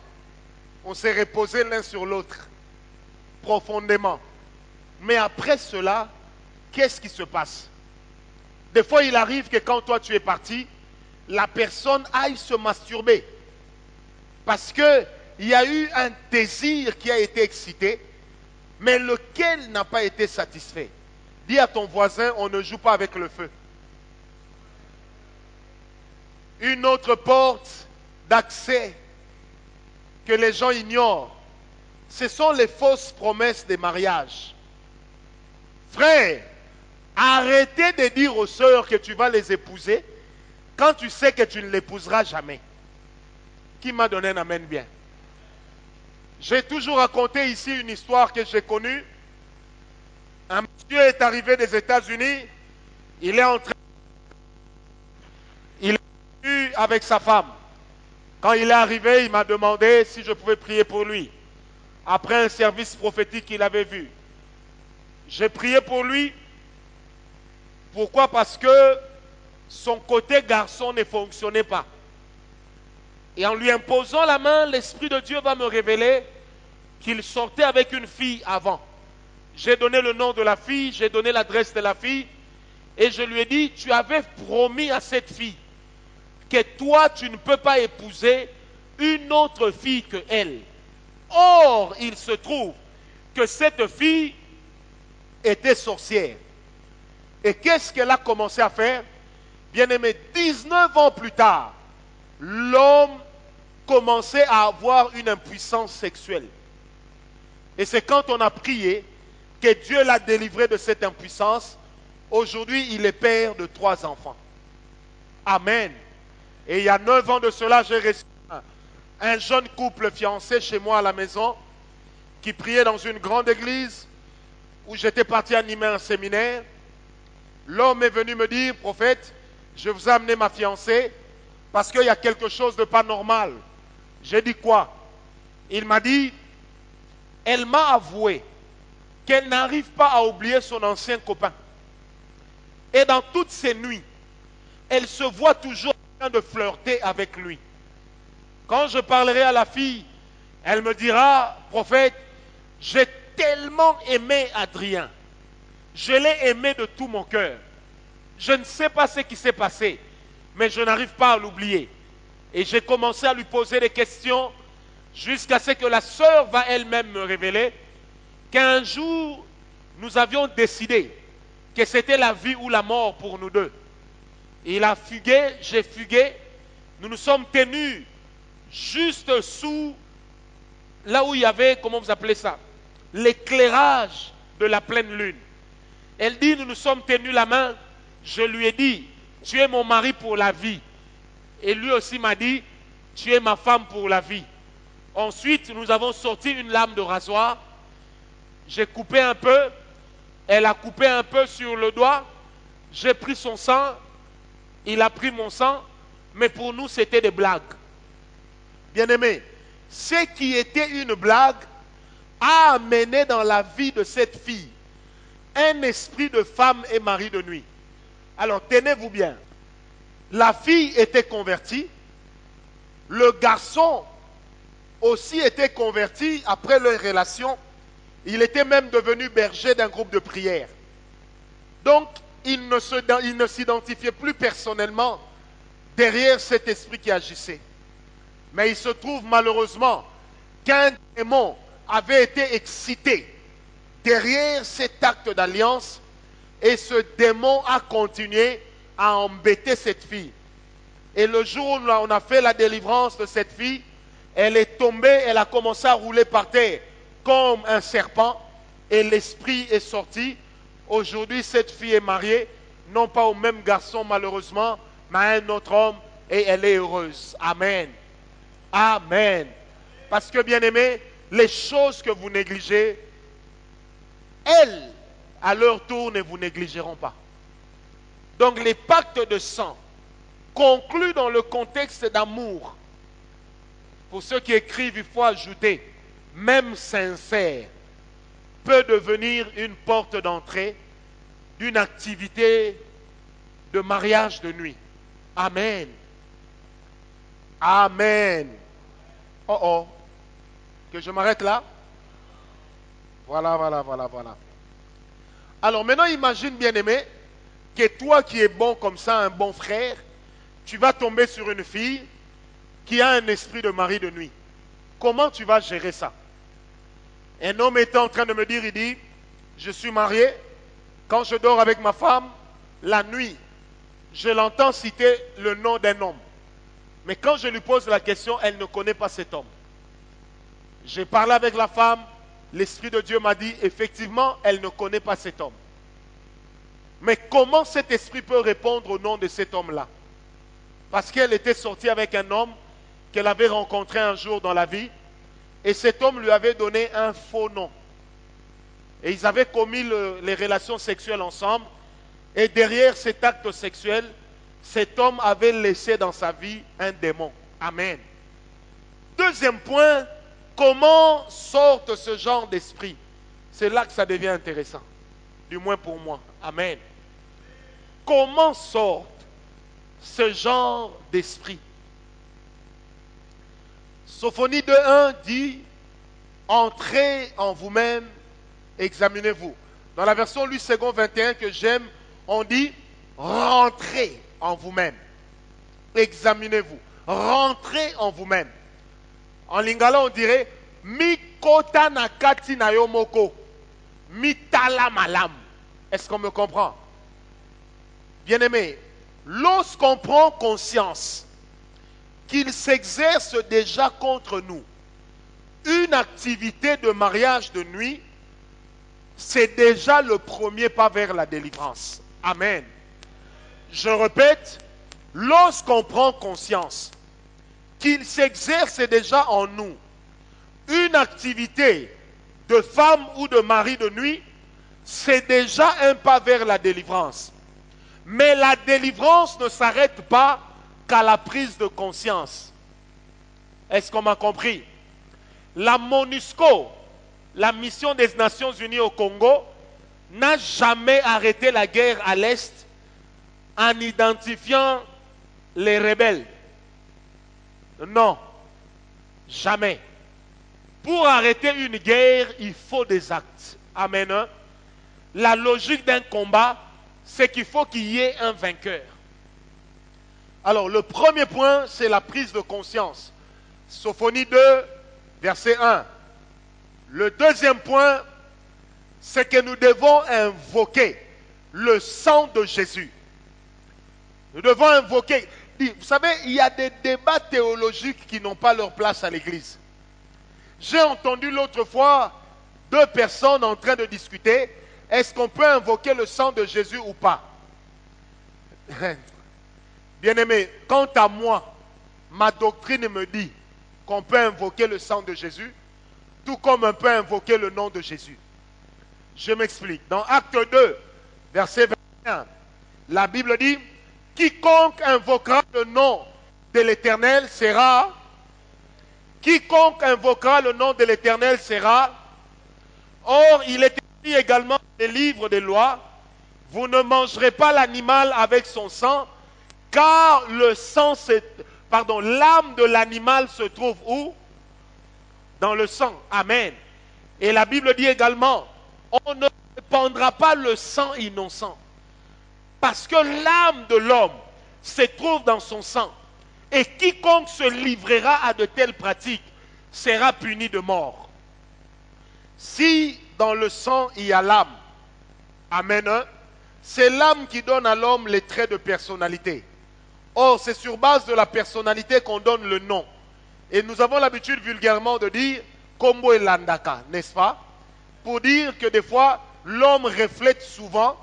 Speaker 3: On s'est reposé l'un sur l'autre, profondément. Mais après cela, qu'est-ce qui se passe? Des fois, il arrive que quand toi tu es parti, la personne aille se masturber. Parce qu'il y a eu un désir qui a été excité, mais lequel n'a pas été satisfait. Dis à ton voisin, on ne joue pas avec le feu. Une autre porte d'accès que les gens ignorent, ce sont les fausses promesses des mariages. Frère, arrêtez de dire aux sœurs que tu vas les épouser quand tu sais que tu ne l'épouseras jamais. Qui m'a donné un amen bien? J'ai toujours raconté ici une histoire que j'ai connue. Un monsieur est arrivé des États-Unis, il est entré, il est venu avec sa femme. Quand il est arrivé, il m'a demandé si je pouvais prier pour lui. Après un service prophétique qu'il avait vu. J'ai prié pour lui. Pourquoi? Parce que son côté garçon ne fonctionnait pas. Et en lui imposant la main, l'Esprit de Dieu va me révéler qu'il sortait avec une fille avant. J'ai donné le nom de la fille, j'ai donné l'adresse de la fille, et je lui ai dit, tu avais promis à cette fille que toi, tu ne peux pas épouser une autre fille que elle. Or, il se trouve que cette fille était sorcière. Et qu'est-ce qu'elle a commencé à faire? Bien-aimé, 19 ans plus tard, l'homme commençait à avoir une impuissance sexuelle. Et c'est quand on a prié que Dieu l'a délivré de cette impuissance. Aujourd'hui, il est père de 3 enfants. Amen. Et il y a 9 ans de cela, j'ai reçu un jeune couple fiancé chez moi à la maison qui priait dans une grande église où j'étais parti animer un séminaire. L'homme est venu me dire, prophète, je vous ai amené ma fiancée parce qu'il y a quelque chose de pas normal. J'ai dit quoi? Il m'a dit, elle m'a avoué qu'elle n'arrive pas à oublier son ancien copain. Et dans toutes ces nuits, elle se voit toujours en train de flirter avec lui. Quand je parlerai à la fille, elle me dira, prophète, j'ai tellement aimé Adrien. Je l'ai aimé de tout mon cœur. Je ne sais pas ce qui s'est passé, mais je n'arrive pas à l'oublier. Et j'ai commencé à lui poser des questions jusqu'à ce que la sœur va elle-même me révéler qu'un jour, nous avions décidé que c'était la vie ou la mort pour nous deux. Il a fugué, j'ai fugué. Nous nous sommes tenus juste sous, là où il y avait, comment vous appelez ça, l'éclairage de la pleine lune. Elle dit, nous nous sommes tenus la main. Je lui ai dit, tu es mon mari pour la vie. Et lui aussi m'a dit, tu es ma femme pour la vie. Ensuite, nous avons sorti une lame de rasoir. J'ai coupé un peu. Elle a coupé un peu sur le doigt. J'ai pris son sang. Il a pris mon sang. Mais pour nous, c'était des blagues. Bien-aimés, ce qui était une blague a amené dans la vie de cette fille un esprit de femme et mari de nuit. Alors tenez-vous bien, la fille était convertie, le garçon aussi était converti après leur relation, il était même devenu berger d'un groupe de prière. Donc il ne s'identifiait plus personnellement derrière cet esprit qui agissait. Mais il se trouve malheureusement qu'un démon avait été excité derrière cet acte d'alliance et ce démon a continué à embêter cette fille. Et le jour où on a fait la délivrance de cette fille, elle est tombée, elle a commencé à rouler par terre comme un serpent et l'esprit est sorti. Aujourd'hui, cette fille est mariée, non pas au même garçon malheureusement, mais à un autre homme et elle est heureuse. Amen. Amen. Parce que bien aimé, les choses que vous négligez, elles, à leur tour, ne vous négligeront pas. Donc les pactes de sang, conclus dans le contexte d'amour, pour ceux qui écrivent, il faut ajouter, même sincère, peut devenir une porte d'entrée d'une activité de mariage de nuit. Amen. Amen. Oh oh. Que je m'arrête là? Voilà. Alors maintenant, imagine bien aimé, que toi qui es bon comme ça, un bon frère, tu vas tomber sur une fille qui a un esprit de mari de nuit. Comment tu vas gérer ça? Un homme était en train de me dire, il dit, je suis marié, quand je dors avec ma femme, la nuit, je l'entends citer le nom d'un homme. Mais quand je lui pose la question, elle ne connaît pas cet homme. J'ai parlé avec la femme, l'Esprit de Dieu m'a dit, effectivement, elle ne connaît pas cet homme. Mais comment cet esprit peut répondre au nom de cet homme-là? Parce qu'elle était sortie avec un homme qu'elle avait rencontré un jour dans la vie, et cet homme lui avait donné un faux nom. Et ils avaient commis les relations sexuelles ensemble, et derrière cet acte sexuel, cet homme avait laissé dans sa vie un démon. Amen. Deuxième point, comment sortent ce genre d'esprit? C'est là que ça devient intéressant. Du moins pour moi. Amen. Comment sortent ce genre d'esprit? Sophonie 2.1 dit, entrez en vous-même, examinez-vous. Dans la version Louis II 21 que j'aime, on dit, rentrez en vous-même, examinez-vous, rentrez en vous-même. En lingala, on dirait, mi kota nakati na yo moko, mi tala malam. Est-ce qu'on me comprend? Bien-aimé, lorsqu'on prend conscience qu'il s'exerce déjà contre nous une activité de mariage de nuit, c'est déjà le premier pas vers la délivrance. Amen. Je répète, lorsqu'on prend conscience qu'il s'exerce déjà en nous une activité de femme ou de mari de nuit, c'est déjà un pas vers la délivrance. Mais la délivrance ne s'arrête pas qu'à la prise de conscience. Est-ce qu'on m'a compris? La MONUSCO, la mission des Nations Unies au Congo, n'a jamais arrêté la guerre à l'Est en identifiant les rebelles. Non, jamais. Pour arrêter une guerre, il faut des actes. Amen. La logique d'un combat, c'est qu'il faut qu'il y ait un vainqueur. Alors, le premier point, c'est la prise de conscience. Sophonie 2, verset 1. Le deuxième point, c'est que nous devons invoquer le sang de Jésus. Nous devons invoquer. Vous savez, il y a des débats théologiques qui n'ont pas leur place à l'église. J'ai entendu l'autre fois deux personnes en train de discuter. Est-ce qu'on peut invoquer le sang de Jésus ou pas? Bien-aimé, quant à moi, ma doctrine me dit qu'on peut invoquer le sang de Jésus, tout comme on peut invoquer le nom de Jésus. Je m'explique. Dans Acte 2, verset 21, la Bible dit, quiconque invoquera le nom de l'Éternel sera Quiconque invoquera le nom de l'Éternel sera. Or, il est écrit également dans les livres des lois, vous ne mangerez pas l'animal avec son sang, car l'âme de l'animal se trouve où? Dans le sang. Amen. Et la Bible dit également, on ne répandra pas le sang innocent, parce que l'âme de l'homme se trouve dans son sang. Et quiconque se livrera à de telles pratiques sera puni de mort. Si dans le sang il y a l'âme, amen, hein, c'est l'âme qui donne à l'homme les traits de personnalité. Or, c'est sur base de la personnalité qu'on donne le nom. Et nous avons l'habitude vulgairement de dire Kombo et Landaka, n'est-ce pas? Pour dire que des fois, l'homme reflète souvent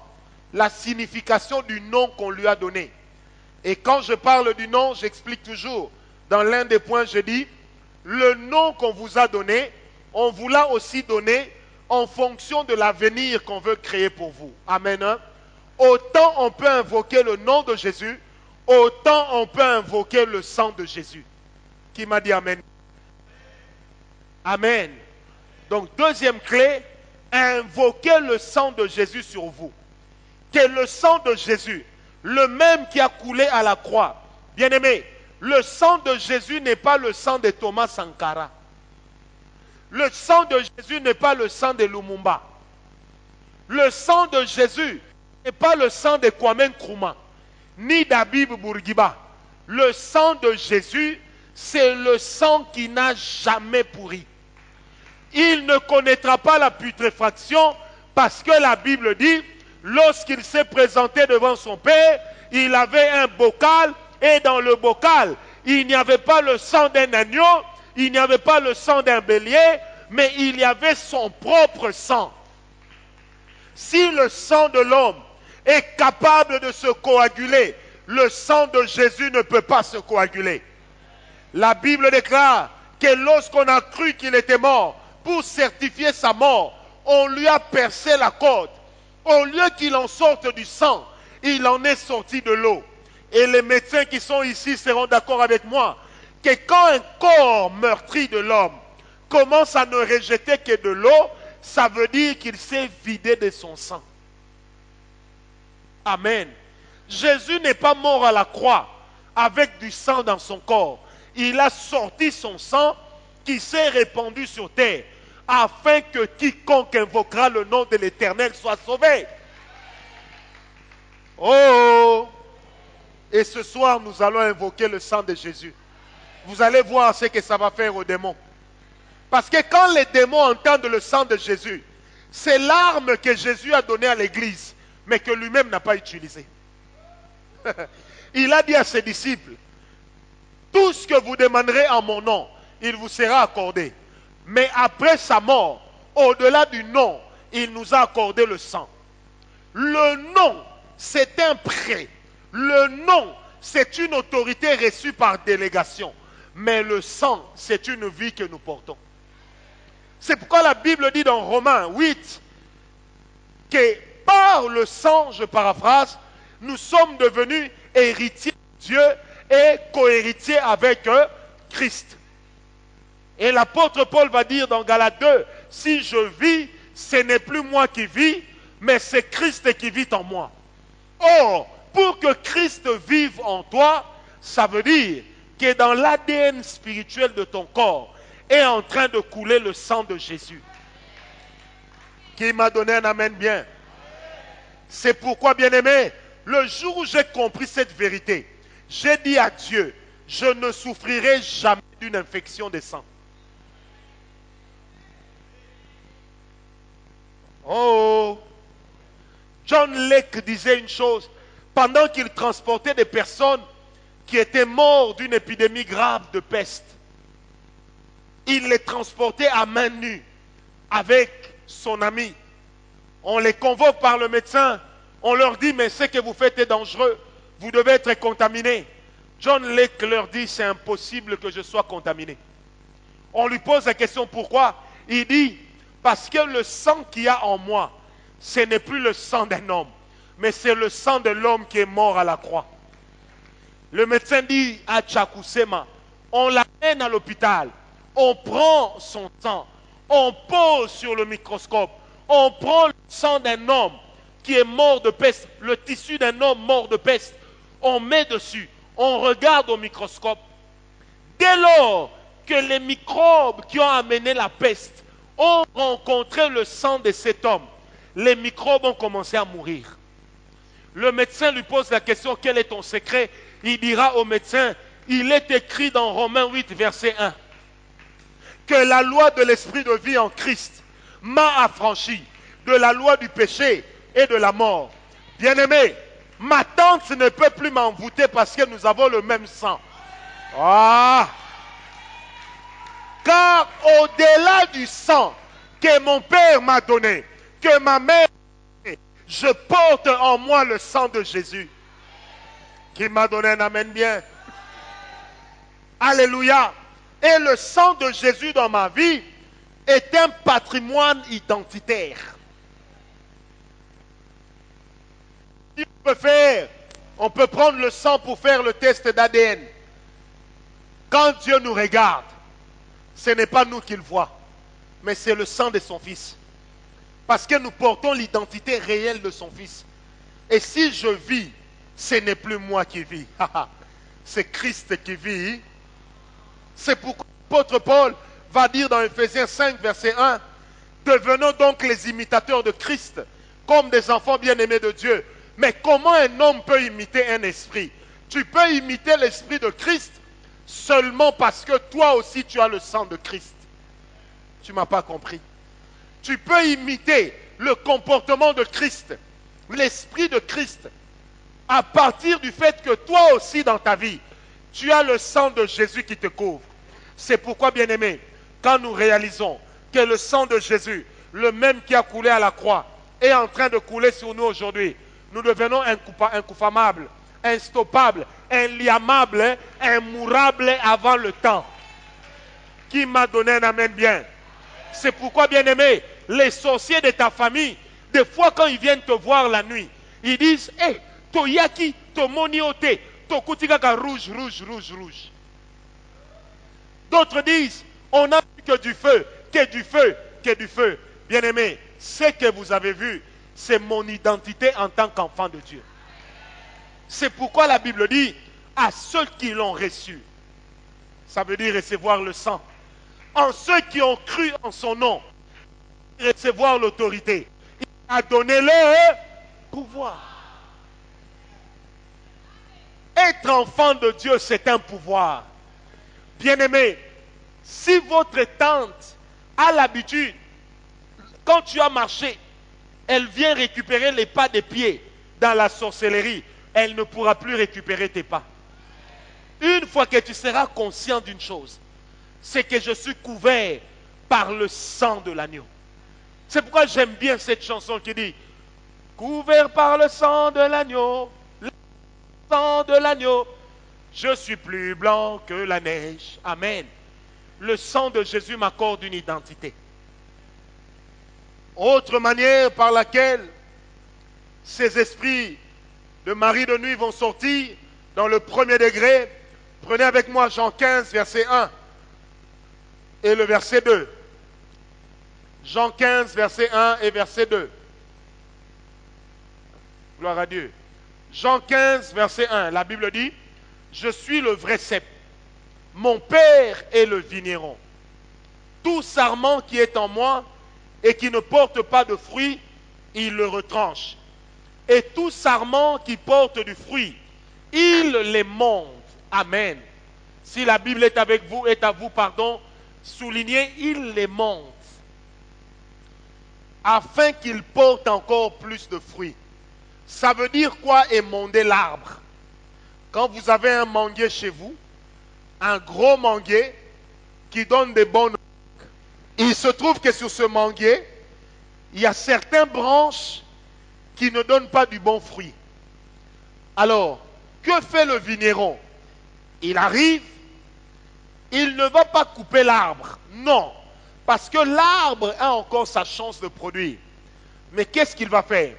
Speaker 3: la signification du nom qu'on lui a donné. Et quand je parle du nom, j'explique toujours. Dans l'un des points, je dis, le nom qu'on vous a donné, on vous l'a aussi donné en fonction de l'avenir qu'on veut créer pour vous. Amen. Hein? Autant on peut invoquer le nom de Jésus, autant on peut invoquer le sang de Jésus. Qui m'a dit Amen? Amen. Donc, deuxième clé, invoquez le sang de Jésus sur vous. Que le sang de Jésus, le même qui a coulé à la croix. Bien-aimé, le sang de Jésus n'est pas le sang de Thomas Sankara. Le sang de Jésus n'est pas le sang de Lumumba. Le sang de Jésus n'est pas le sang de Kwame Nkrumah, ni d'Habib Bourguiba. Le sang de Jésus, c'est le sang qui n'a jamais pourri. Il ne connaîtra pas la putréfaction parce que la Bible dit, lorsqu'il s'est présenté devant son Père, il avait un bocal et dans le bocal, il n'y avait pas le sang d'un agneau, il n'y avait pas le sang d'un bélier, mais il y avait son propre sang. Si le sang de l'homme est capable de se coaguler, le sang de Jésus ne peut pas se coaguler. La Bible déclare que lorsqu'on a cru qu'il était mort, pour certifier sa mort, on lui a percé la côte. Au lieu qu'il en sorte du sang, il en est sorti de l'eau. Et les médecins qui sont ici seront d'accord avec moi que quand un corps meurtri de l'homme commence à ne rejeter que de l'eau, ça veut dire qu'il s'est vidé de son sang. Amen. Jésus n'est pas mort à la croix avec du sang dans son corps. Il a sorti son sang qui s'est répandu sur terre afin que quiconque invoquera le nom de l'Éternel soit sauvé. Oh! Et ce soir, nous allons invoquer le sang de Jésus. Vous allez voir ce que ça va faire aux démons. Parce que quand les démons entendent le sang de Jésus, c'est l'arme que Jésus a donnée à l'Église, mais que lui-même n'a pas utilisée. Il a dit à ses disciples, tout ce que vous demanderez en mon nom, il vous sera accordé. Mais après sa mort, au-delà du nom, il nous a accordé le sang. Le nom, c'est un prêt. Le nom, c'est une autorité reçue par délégation. Mais le sang, c'est une vie que nous portons. C'est pourquoi la Bible dit dans Romains 8 que par le sang, je paraphrase, nous sommes devenus héritiers de Dieu et co-héritiers avec Christ. Et l'apôtre Paul va dire dans Galates 2, si je vis, ce n'est plus moi qui vis, mais c'est Christ qui vit en moi. Or, pour que Christ vive en toi, ça veut dire que dans l'ADN spirituel de ton corps est en train de couler le sang de Jésus. Qui m'a donné un amen bien. C'est pourquoi, bien-aimé, le jour où j'ai compris cette vérité, j'ai dit à Dieu, je ne souffrirai jamais d'une infection de sang. Oh! John Lake disait une chose, pendant qu'il transportait des personnes qui étaient mortes d'une épidémie grave de peste, il les transportait à main nue avec son ami. On les convoque par le médecin, on leur dit, mais ce que vous faites est dangereux, vous devez être contaminé. John Lake leur dit, c'est impossible que je sois contaminé. On lui pose la question, pourquoi? Il dit, parce que le sang qu'il y a en moi, ce n'est plus le sang d'un homme, mais c'est le sang de l'homme qui est mort à la croix. Le médecin dit à Tchakousema, on l'amène à l'hôpital. on prend son sang, on pose sur le microscope, on prend le sang d'un homme qui est mort de peste, le tissu d'un homme mort de peste, on met dessus, on regarde au microscope. Dès lors que les microbes qui ont amené la peste ont rencontré le sang de cet homme, les microbes ont commencé à mourir. Le médecin lui pose la question, quel est ton secret? Il dira au médecin, il est écrit dans Romains 8, verset 1, que la loi de l'esprit de vie en Christ m'a affranchi de la loi du péché et de la mort. Bien-aimé, ma tante ne peut plus m'envoûter parce que nous avons le même sang. Ah! Car au-delà du sang que mon père m'a donné, que ma mère m'a donné, je porte en moi le sang de Jésus. Qui m'a donné un amen bien. Alléluia. Et le sang de Jésus dans ma vie est un patrimoine identitaire. On peut prendre le sang pour faire le test d'ADN. Quand Dieu nous regarde, ce n'est pas nous qu'il voit, mais c'est le sang de son Fils. Parce que nous portons l'identité réelle de son Fils. Et si je vis, ce n'est plus moi qui vis. C'est Christ qui vit. C'est pourquoi l'apôtre Paul va dire dans Ephésiens 5, verset 1, « Devenons donc les imitateurs de Christ, comme des enfants bien-aimés de Dieu. » Mais comment un homme peut imiter un esprit? Tu peux imiter l'esprit de Christ seulement parce que toi aussi tu as le sang de Christ. Tu ne m'as pas compris. Tu peux imiter le comportement de Christ, l'esprit de Christ, à partir du fait que toi aussi dans ta vie, tu as le sang de Jésus qui te couvre. C'est pourquoi, bien-aimé, quand nous réalisons que le sang de Jésus, le même qui a coulé à la croix, est en train de couler sur nous aujourd'hui, nous devenons incouffables, instoppables, inliamables, immourables avant le temps. Qui m'a donné un amen bien? C'est pourquoi, bien-aimé, les sorciers de ta famille, des fois quand ils viennent te voir la nuit, ils disent, « Hé, toyaki, tomoniote, tokutikaka rouge, rouge, rouge, rouge. » D'autres disent, « On n'a vu que du feu, que du feu, que du feu. » Bien-aimé, ce que vous avez vu, c'est mon identité en tant qu'enfant de Dieu. C'est pourquoi la Bible dit, à ceux qui l'ont reçu, ça veut dire recevoir le sang. En ceux qui ont cru en son nom, recevoir l'autorité. Il a donné leur pouvoir. Être enfant de Dieu, c'est un pouvoir. Bien-aimé, si votre tante a l'habitude, quand tu as marché, elle vient récupérer les pas des pieds dans la sorcellerie, elle ne pourra plus récupérer tes pas. Une fois que tu seras conscient d'une chose, c'est que je suis couvert par le sang de l'agneau. C'est pourquoi j'aime bien cette chanson qui dit « Couvert par le sang de l'agneau, le sang de l'agneau, je suis plus blanc que la neige. » Amen. Le sang de Jésus m'accorde une identité. Autre manière par laquelle ces esprits de Marie de nuit vont sortir dans le premier degré, prenez avec moi Jean 15, verset 1 et le verset 2. Jean 15, verset 1 et verset 2. Gloire à Dieu. Jean 15, verset 1, la Bible dit, « Je suis le vrai cep. Mon Père est le vigneron. Tout sarment qui est en moi et qui ne porte pas de fruit, il le retranche. Et tout sarment qui porte du fruit, il les monte. » Amen. Si la Bible est avec vous, est à vous, pardon, soulignez, il les monte. Afin qu'il porte encore plus de fruits. Ça veut dire quoi, émonder l'arbre? Quand vous avez un manguier chez vous, un gros manguier qui donne des bonnes, il se trouve que sur ce manguier, il y a certaines branches qui ne donnent pas du bon fruit. Alors, que fait le vigneron? Il arrive, il ne va pas couper l'arbre, non, parce que l'arbre a encore sa chance de produire. Mais qu'est-ce qu'il va faire?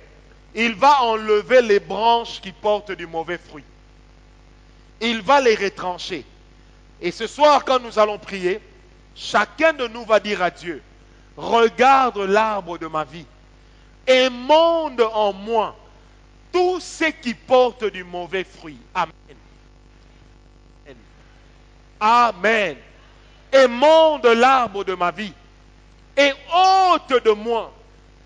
Speaker 3: Il va enlever les branches qui portent du mauvais fruit. Il va les retrancher. Et ce soir, quand nous allons prier, chacun de nous va dire à Dieu, regarde l'arbre de ma vie et monde en moi tout ce qui porte du mauvais fruit. Amen. Amen. Et monde l'arbre de ma vie et ôte de moi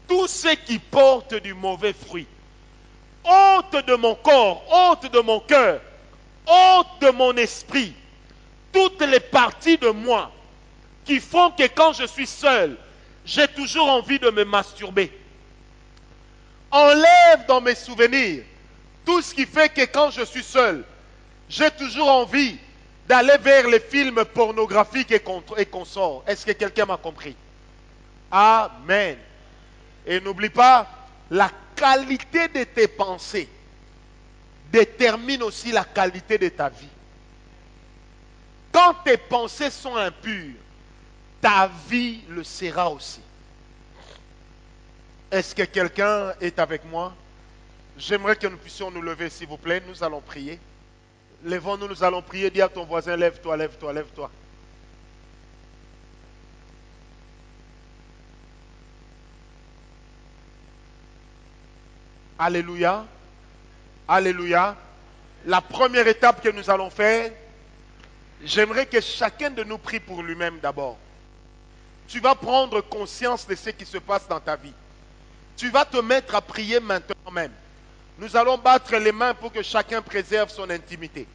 Speaker 3: tout ce qui porte du mauvais fruit. Ôte de mon corps, ôte de mon cœur, ôte de mon esprit toutes les parties de moi qui font que quand je suis seul, j'ai toujours envie de me masturber. Enlève dans mes souvenirs tout ce qui fait que quand je suis seul, j'ai toujours envie d'aller vers les films pornographiques et consorts. Est-ce que quelqu'un m'a compris? Amen. Et n'oublie pas, la qualité de tes pensées détermine aussi la qualité de ta vie. Quand tes pensées sont impures, ta vie le sera aussi. Est-ce que quelqu'un est avec moi? J'aimerais que nous puissions nous lever, s'il vous plaît. Nous allons prier. Levons-nous, nous allons prier. Dis à ton voisin, lève-toi, lève-toi, lève-toi. Alléluia. Alléluia. La première étape que nous allons faire, j'aimerais que chacun de nous prie pour lui-même d'abord. Tu vas prendre conscience de ce qui se passe dans ta vie. Tu vas te mettre à prier maintenant même. Nous allons battre les mains pour que chacun préserve son intimité.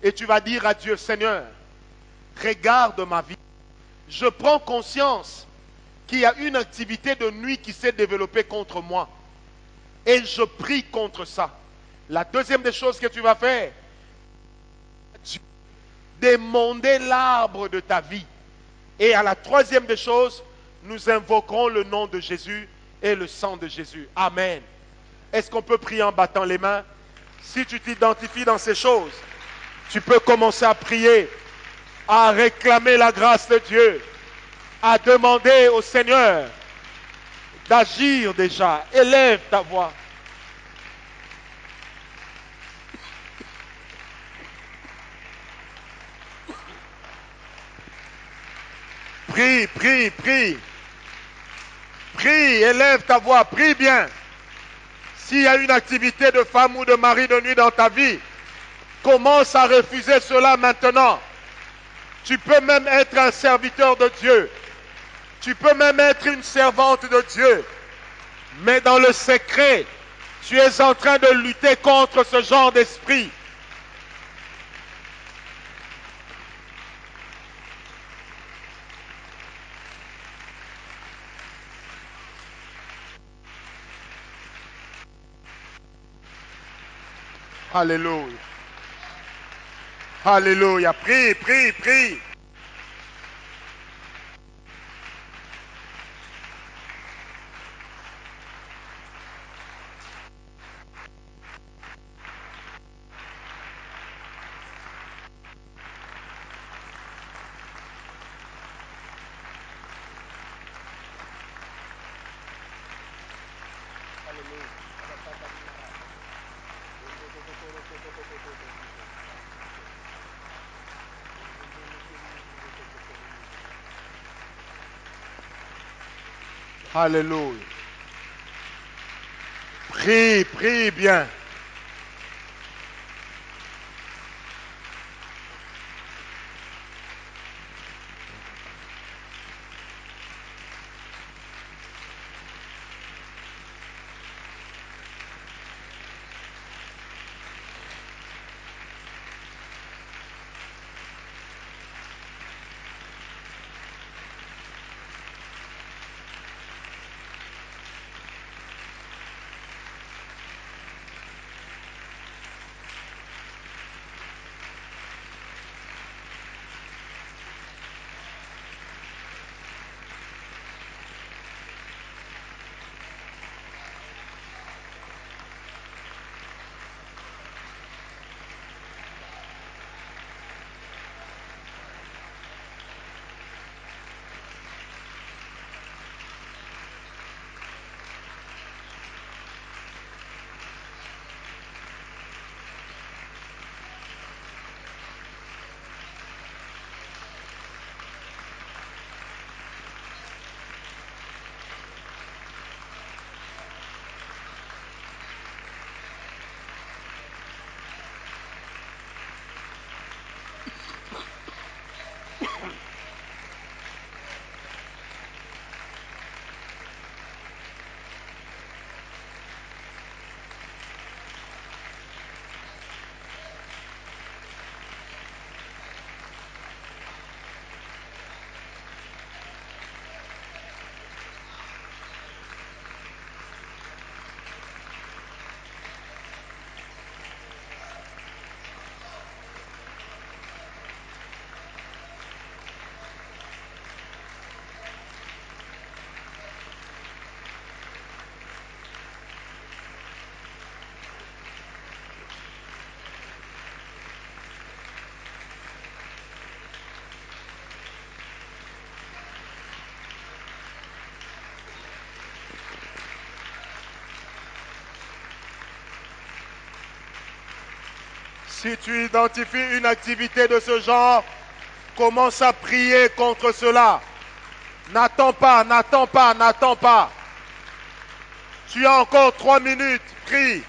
Speaker 3: Et tu vas dire à Dieu, Seigneur, regarde ma vie. Je prends conscience qu'il y a une activité de nuit qui s'est développée contre moi. Et je prie contre ça. La deuxième des choses que tu vas faire, demander l'arbre de ta vie. Et à la troisième des choses, nous invoquerons le nom de Jésus et le sang de Jésus. Amen. Est-ce qu'on peut prier en battant les mains? Si tu t'identifies dans ces choses, tu peux commencer à prier, à réclamer la grâce de Dieu, à demander au Seigneur d'agir déjà. Élève ta voix. Prie, prie, prie. Prie, élève ta voix, prie bien. S'il y a une activité de femme ou de mari de nuit dans ta vie, commence à refuser cela maintenant. Tu peux même être un serviteur de Dieu. Tu peux même être une servante de Dieu. Mais dans le secret, tu es en train de lutter contre ce genre d'esprit. Alléluia. Alléluia. Prie, prie, prie. Alléluia. Prie, prie bien.
Speaker 2: Si tu identifies une activité de ce genre, commence à prier contre cela. N'attends pas, n'attends pas, n'attends pas. Tu as encore 3 minutes, prie.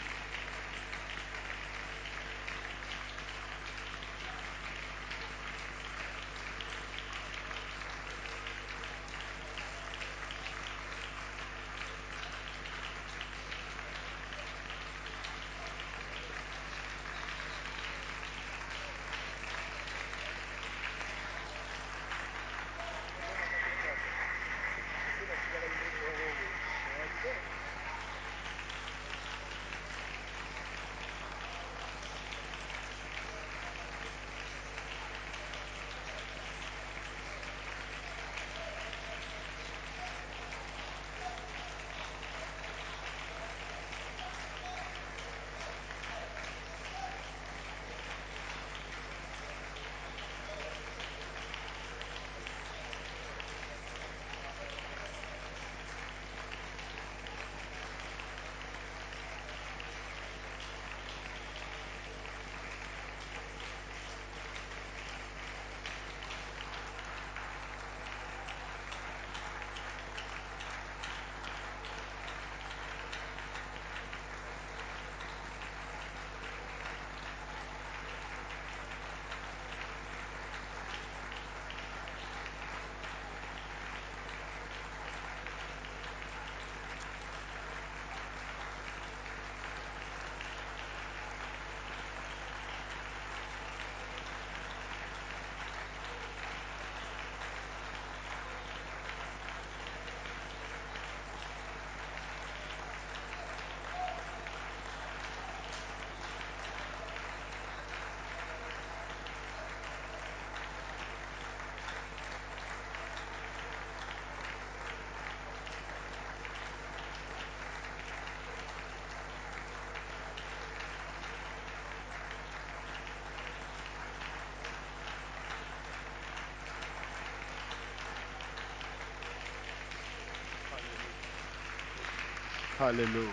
Speaker 2: Alléluia.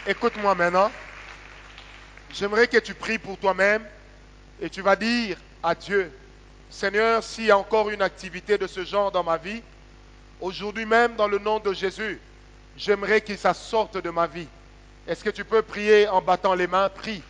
Speaker 2: Écoute-moi maintenant. J'aimerais que tu pries pour toi-même et tu vas dire à Dieu, Seigneur, s'il y a encore une activité de ce genre dans ma vie, aujourd'hui même, dans le nom de Jésus, j'aimerais que ça sorte de ma vie. Est-ce que tu peux prier en battant les mains? Prie.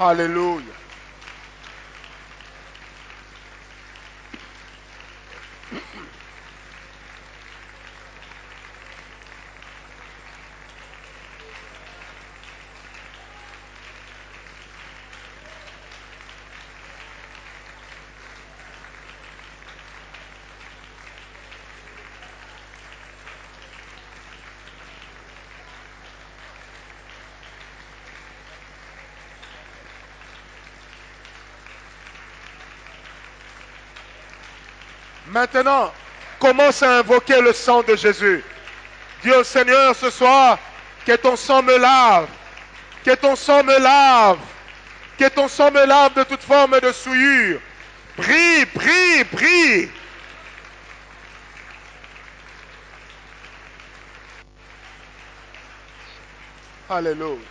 Speaker 2: Alléluia. Maintenant, commence à invoquer le sang de Jésus. Dis au Seigneur ce soir, que ton sang me lave, que ton sang me lave, Que ton sang me lave de toute forme de souillure. Prie, prie, prie. Alléluia.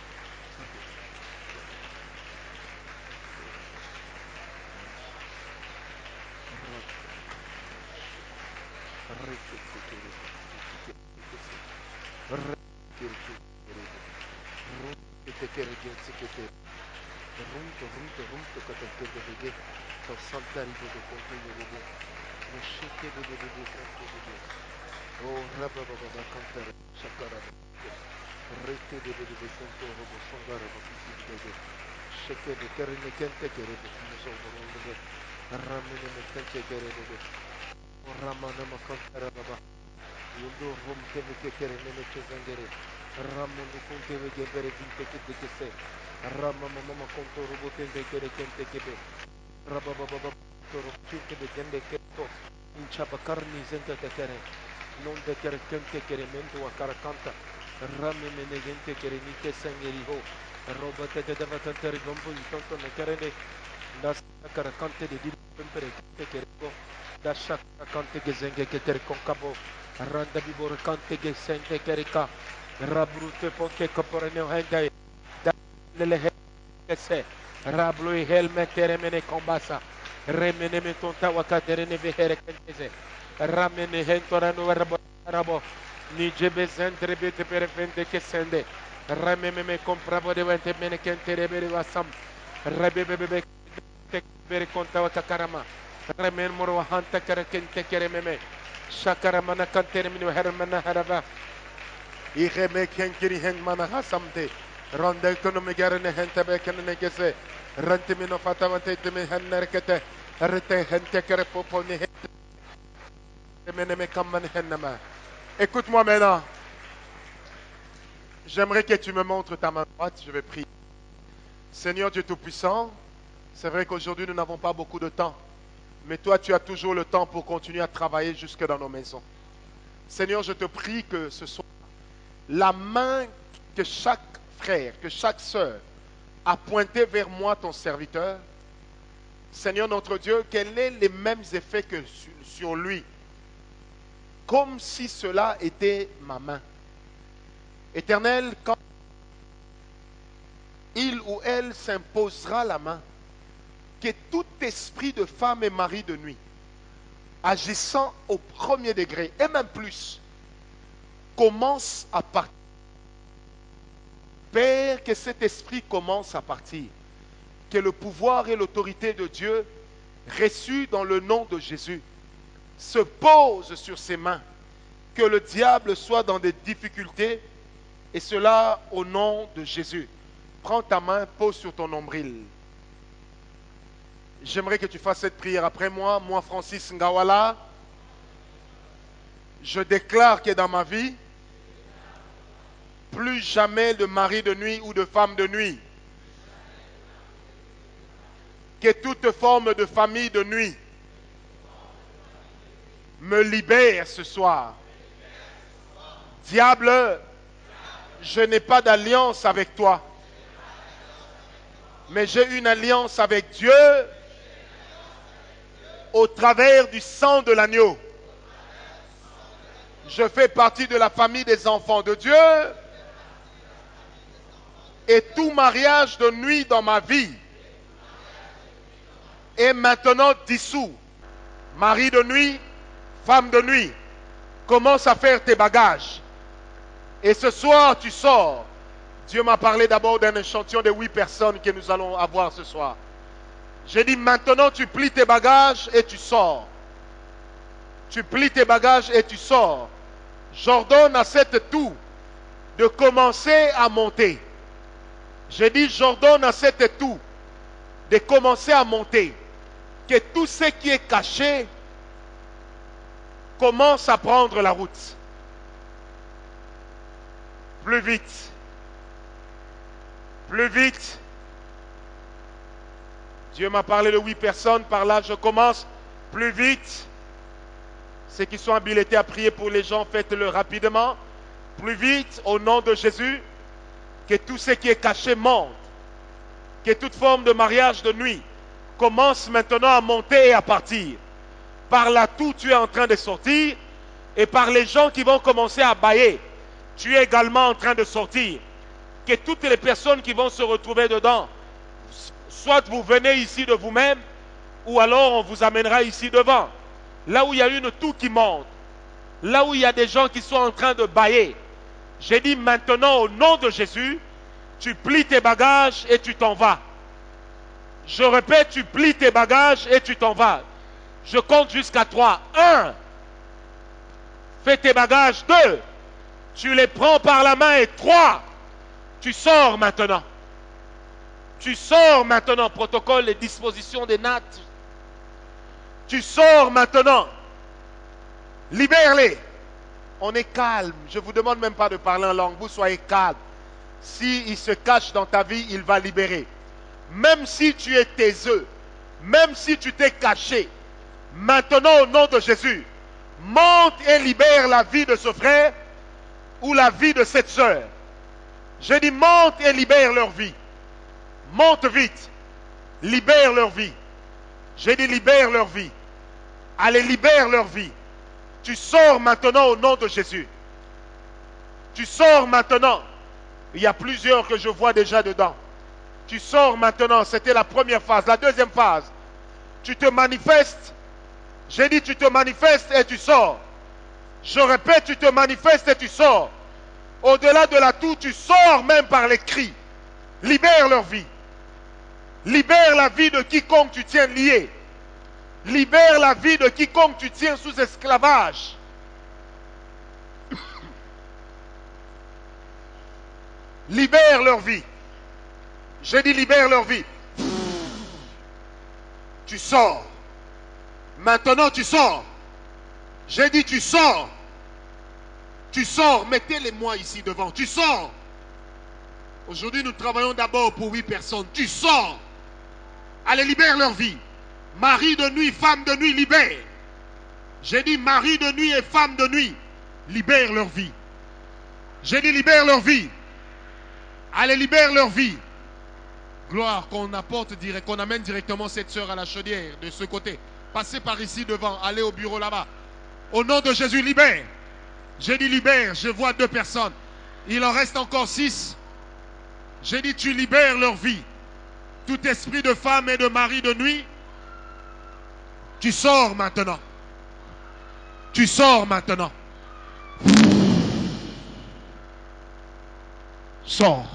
Speaker 2: Non de kerekente keremento a caracanta, rame menegente kerenite sangeriho, robate de davatante rigombo in tonto ne kerene, das caracante de dir pempere kerego, das caracante gezenge ketere concabo, randa biborcante gesente kereka, rabrute ponte caporene hende, da lele hese, rablo e helmet teremene combasa, remene metonta wakaterene vehere kenteze. Ramene hentorano rabo ni jebezentre bete perfente che sende rameme compravo de vente mene kentere bere wasam rebebebe bere conta wa karama remen moro hanta kare kente kere meme shakara mana kantere mino hermana harava ireme kenkiri hen mana hasamte ronde ekonomi garne hente be kenene gese rente mino fatawante te me hannerkete rete hente kere poponi. Écoute-moi maintenant. J'aimerais que tu me montres ta main droite. Je vais prier. Seigneur Dieu Tout-Puissant, c'est vrai qu'aujourd'hui nous n'avons pas beaucoup de temps. Mais toi, tu as toujours le temps pour continuer à travailler jusque dans nos maisons. Seigneur, je te prie que ce soit la main que chaque frère, que chaque sœur a pointée vers moi, ton serviteur. Seigneur notre Dieu, qu'elle ait les mêmes effets que sur lui. Comme si cela était ma main. Éternel, quand il ou elle s'imposera la main, que tout esprit de femme et mari de nuit, agissant au premier degré, et même plus, commence à partir. Père, que cet esprit commence à partir. Que le pouvoir et l'autorité de Dieu, reçus dans le nom de Jésus, se pose sur ses mains, que le diable soit dans des difficultés, et cela au nom de Jésus. Prends ta main, pose sur ton nombril. J'aimerais que tu fasses cette prière après moi. Moi, Francis Ngawala, je déclare que dans ma vie, plus jamais de mari de nuit ou de femme de nuit. Que toute forme de famille de nuit me libère ce soir. Diable, je n'ai pas d'alliance avec toi, mais j'ai une alliance avec Dieu au travers du sang de l'agneau. Je fais partie de la famille des enfants de Dieu et tout mariage de nuit dans ma vie est maintenant dissous. Mari de nuit, femme de nuit, commence à faire tes bagages. Et ce soir, tu sors. Dieu m'a parlé d'abord d'un échantillon de 8 personnes que nous allons avoir ce soir. J'ai dit maintenant, tu plies tes bagages et tu sors. Tu plies tes bagages et tu sors. J'ordonne à cette toux de commencer à monter. J'ai dit, j'ordonne à cette toux de commencer à monter. Que tout ce qui est caché commence à prendre la route. Plus vite. Plus vite. Dieu m'a parlé de 8 personnes. Par là, je commence. Plus vite. Ceux qui sont habilités à prier pour les gens, faites-le rapidement. Plus vite, au nom de Jésus. Que tout ce qui est caché monte.
Speaker 3: que toute forme de mariage de nuit commence maintenant à monter et à partir. Par là tout, tu es en train de sortir, et par les gens qui vont commencer à bailler, tu es également en train de sortir. Que toutes les personnes qui vont se retrouver dedans, soit vous venez ici de vous-même, ou alors on vous amènera ici devant. Là où il y a une toux qui monte, là où il y a des gens qui sont en train de bailler. J'ai dit maintenant au nom de Jésus, tu plies tes bagages et tu t'en vas. Je répète, tu plies tes bagages et tu t'en vas. Je compte jusqu'à 3. 1. Fais tes bagages. 2. Tu les prends par la main. Et 3. Tu sors maintenant. Tu sors maintenant. Protocole et disposition des nattes. Tu sors maintenant. Libère-les. On est calme. Je ne vous demande même pas de parler en langue. Vous soyez calme. S'il se cache dans ta vie, il va libérer. Même si tu es taiseux, même si tu t'es caché, maintenant au nom de Jésus, monte et libère la vie de ce frère ou la vie de cette sœur. Je dis monte et libère leur vie. Monte vite. Libère leur vie. J'ai dit libère leur vie. Allez, libère leur vie. Tu sors maintenant au nom de Jésus. Tu sors maintenant. Il y a plusieurs que je vois déjà dedans. Tu sors maintenant, c'était la première phase. La deuxième phase, tu te manifestes. J'ai dit tu te manifestes et tu sors. Je répète, tu te manifestes et tu sors. Au-delà de la toux, tu sors même par les cris. Libère leur vie. Libère la vie de quiconque tu tiens lié. Libère la vie de quiconque tu tiens sous esclavage. Libère leur vie. J'ai dit libère leur vie. Tu sors. Maintenant tu sors. J'ai dit tu sors. Tu sors. Mettez-les-moi ici devant. Tu sors. Aujourd'hui nous travaillons d'abord pour 8 personnes. Tu sors. Allez, libère leur vie. Mari de nuit, femme de nuit, libère. J'ai dit mari de nuit et femme de nuit, libère leur vie. J'ai dit libère leur vie. Allez, libère leur vie. Gloire, qu'on amène directement cette sœur à la chaudière de ce côté. Passez par ici devant, allez au bureau là-bas. Au nom de Jésus, libère. J'ai dit libère, je vois 2 personnes. Il en reste encore 6. J'ai dit tu libères leur vie. Tout esprit de femme et de mari de nuit, tu sors maintenant. Tu sors maintenant. Sors.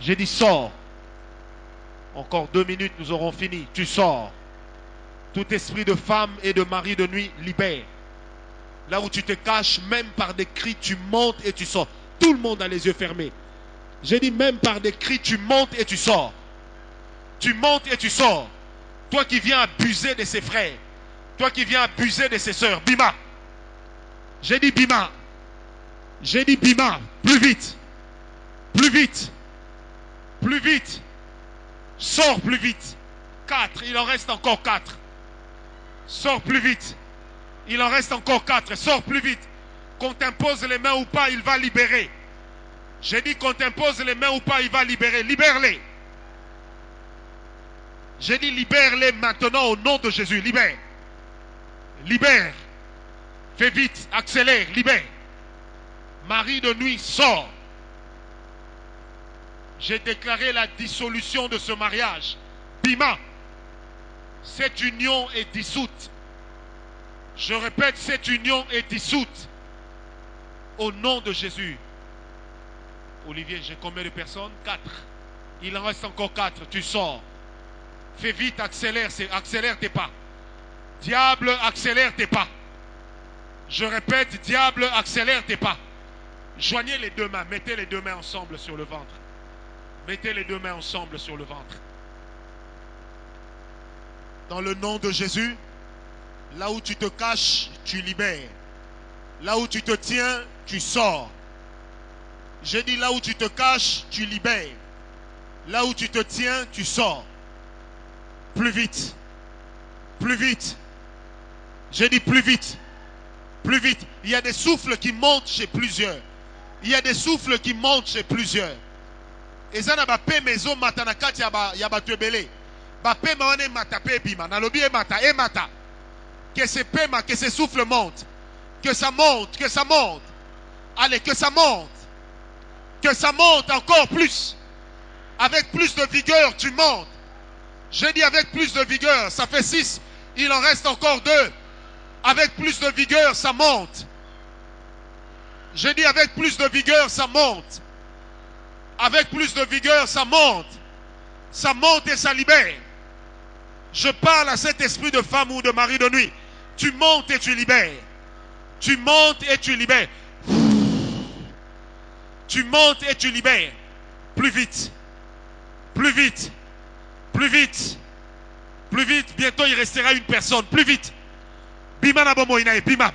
Speaker 3: J'ai dit sors. Encore 2 minutes, nous aurons fini. Tu sors. Tout esprit de femme et de mari de nuit, libère. Là où tu te caches, même par des cris, tu montes et tu sors. Tout le monde a les yeux fermés. J'ai dit même par des cris, tu montes et tu sors. Tu montes et tu sors. Toi qui viens abuser de ses frères. Toi qui viens abuser de ses sœurs. Bima. J'ai dit Bima. J'ai dit Bima. Plus vite. Plus vite. Plus vite. Sors plus vite. 4. Il en reste encore 4. Sors plus vite. Il en reste encore 4. Sors plus vite. Qu'on t'impose les mains ou pas, il va libérer. J'ai dit qu'on t'impose les mains ou pas, il va libérer. Libère-les. J'ai dit libère-les maintenant au nom de Jésus. Libère. Libère. Fais vite. Accélère. Libère. Mari de nuit, sort. J'ai déclaré la dissolution de ce mariage. Bima. Cette union est dissoute. Je répète, cette union est dissoute. Au nom de Jésus. Olivier, j'ai combien de personnes? 4. Il en reste encore 4. Tu sors. Fais vite, accélère tes pas. Diable, accélère tes pas. Je répète, diable, accélère tes pas. Joignez les 2 mains. Mettez les 2 mains ensemble sur le ventre. Mettez les 2 mains ensemble sur le ventre. Dans le nom de Jésus, là où tu te caches, tu libères. Là où tu te tiens, tu sors. J'ai dit là où tu te caches, tu libères. Là où tu te tiens, tu sors. Plus vite. Plus vite. J'ai dit plus vite. Plus vite. Il y a des souffles qui montent chez plusieurs. Il y a des souffles qui montent chez plusieurs.
Speaker 5: ezana ba pe mezo mata na kati ya ba tebele. Ba pe maone mata pe bima. Na lobi e mata. Que ce paiement, que ce souffle monte. Que ça monte, que ça monte. Allez, que ça monte. Que ça monte encore plus. Avec plus de vigueur, tu montes. J'ai dit avec plus de vigueur, ça fait 6. Il en reste encore 2. Avec plus de vigueur, ça monte. J'ai dit avec plus de vigueur, ça monte. Avec plus de vigueur, ça monte. Ça monte et ça libère. Je parle à cet esprit de femme ou de mari de nuit. Tu montes et tu libères. Tu montes et tu libères. Tu montes et tu libères. Plus vite. Plus vite. Plus vite. Plus vite. Bientôt il restera une personne. Plus vite. Bima na bomo inae. Bima.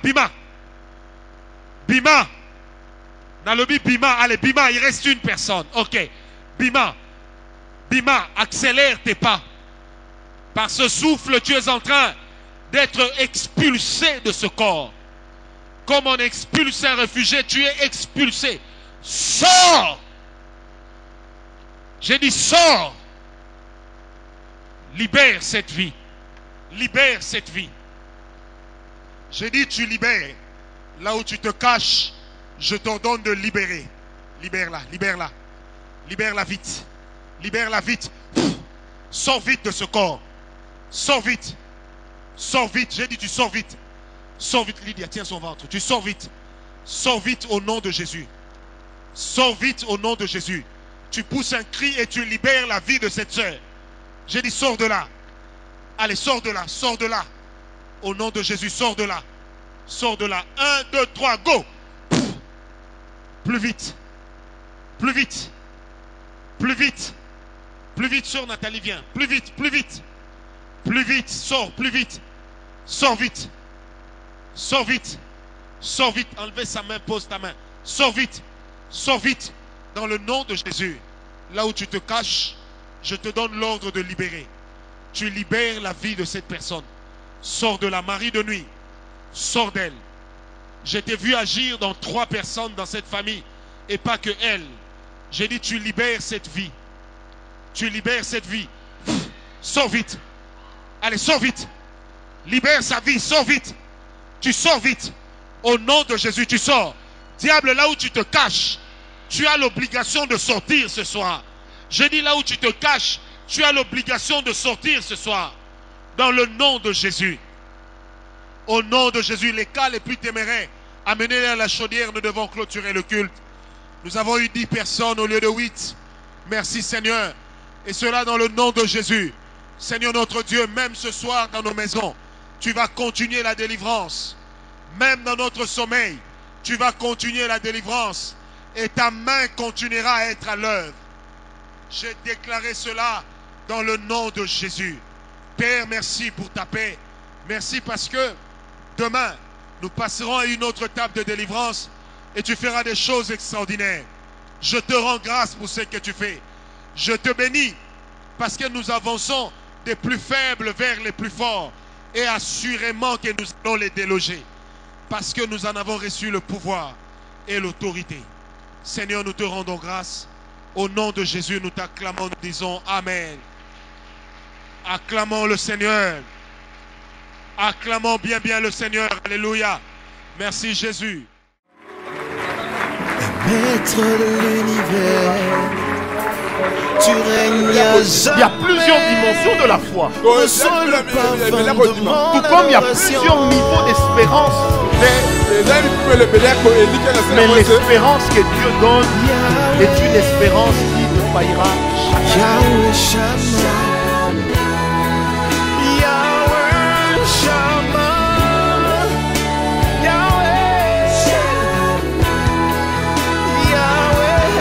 Speaker 5: Bima. Nalobi Bima. Allez, Bima, il reste une personne. Ok. Bima. Accélère tes pas. Par ce souffle, tu es en train d'être expulsé de ce corps. Comme on expulse un réfugié, tu es expulsé. Sors! J'ai dit sors! Libère cette vie. Libère cette vie. J'ai dit tu libères. Là où tu te caches, je t'ordonne de libérer. Libère-la, libère-la. Libère-la vite. Libère-la vite. Sors vite de ce corps. Sors vite. Sors vite. J'ai dit tu sors vite. Sors vite, Lydia, tiens son ventre. Tu sors vite. Sors vite au nom de Jésus. Sors vite au nom de Jésus. Tu pousses un cri et tu libères la vie de cette sœur. J'ai dit sors de là. Allez, sors de là, sors de là. Au nom de Jésus, sors de là. Sors de là. 1, 2, 3, go. Plus vite. Plus vite. Plus vite. Plus vite, sœur Nathalie, viens. Plus vite, plus vite. Plus vite, sors, plus vite. Sors vite. Sors vite. Sors vite. Enlevez sa main, pose ta main. Sors vite. Sors vite. Dans le nom de Jésus. Là où tu te caches, je te donne l'ordre de libérer. Tu libères la vie de cette personne. Sors de la Marie de nuit. Sors d'elle. Je t'ai vu agir dans 3 personnes dans cette famille. Et pas que elle. J'ai dit tu libères cette vie. Tu libères cette vie. Sors vite. Allez, sors vite. Libère sa vie. Sors vite. Tu sors vite. Au nom de Jésus, tu sors. Diable, là où tu te caches, tu as l'obligation de sortir ce soir. Je dis là où tu te caches, tu as l'obligation de sortir ce soir. Dans le nom de Jésus. Au nom de Jésus, les cas les plus téméraires, amenez-les à la chaudière, nous devons clôturer le culte. Nous avons eu 10 personnes au lieu de 8. Merci Seigneur. Et cela dans le nom de Jésus. Seigneur notre Dieu, même ce soir dans nos maisons, tu vas continuer la délivrance. Même dans notre sommeil, tu vas continuer la délivrance. Et ta main continuera à être à l'œuvre. J'ai déclaré cela dans le nom de Jésus. Père, merci pour ta paix. Merci parce que demain, nous passerons à une autre table de délivrance et tu feras des choses extraordinaires. Je te rends grâce pour ce que tu fais. Je te bénis parce que nous avançons des plus faibles vers les plus forts et assurément que nous allons les déloger parce que nous en avons reçu le pouvoir et l'autorité. Seigneur, nous te rendons grâce. Au nom de Jésus, nous t'acclamons, nous disons Amen. Acclamons le Seigneur. Acclamons bien le Seigneur. Alléluia. Merci Jésus.
Speaker 4: Maître de l'univers, tu règnes à jamais.
Speaker 3: Il y a plusieurs dimensions de la foi.
Speaker 4: Ressens le parfum de mon
Speaker 3: Tout comme il y a plusieurs niveaux d'espérance. Mais l'espérance que Dieu donne est une espérance qui ne faillira jamais.
Speaker 4: Yahweh Shammah.
Speaker 1: Yahweh Shammah. Yahweh Shammah. Yahweh.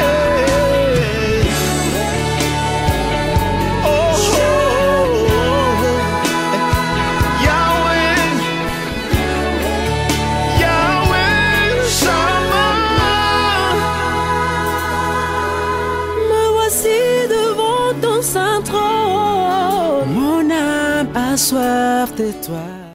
Speaker 1: Oh, oh, oh. Yahweh. Yahweh Shammah.
Speaker 4: Me voici devant ton saint trône. Mon âme a soif de toi.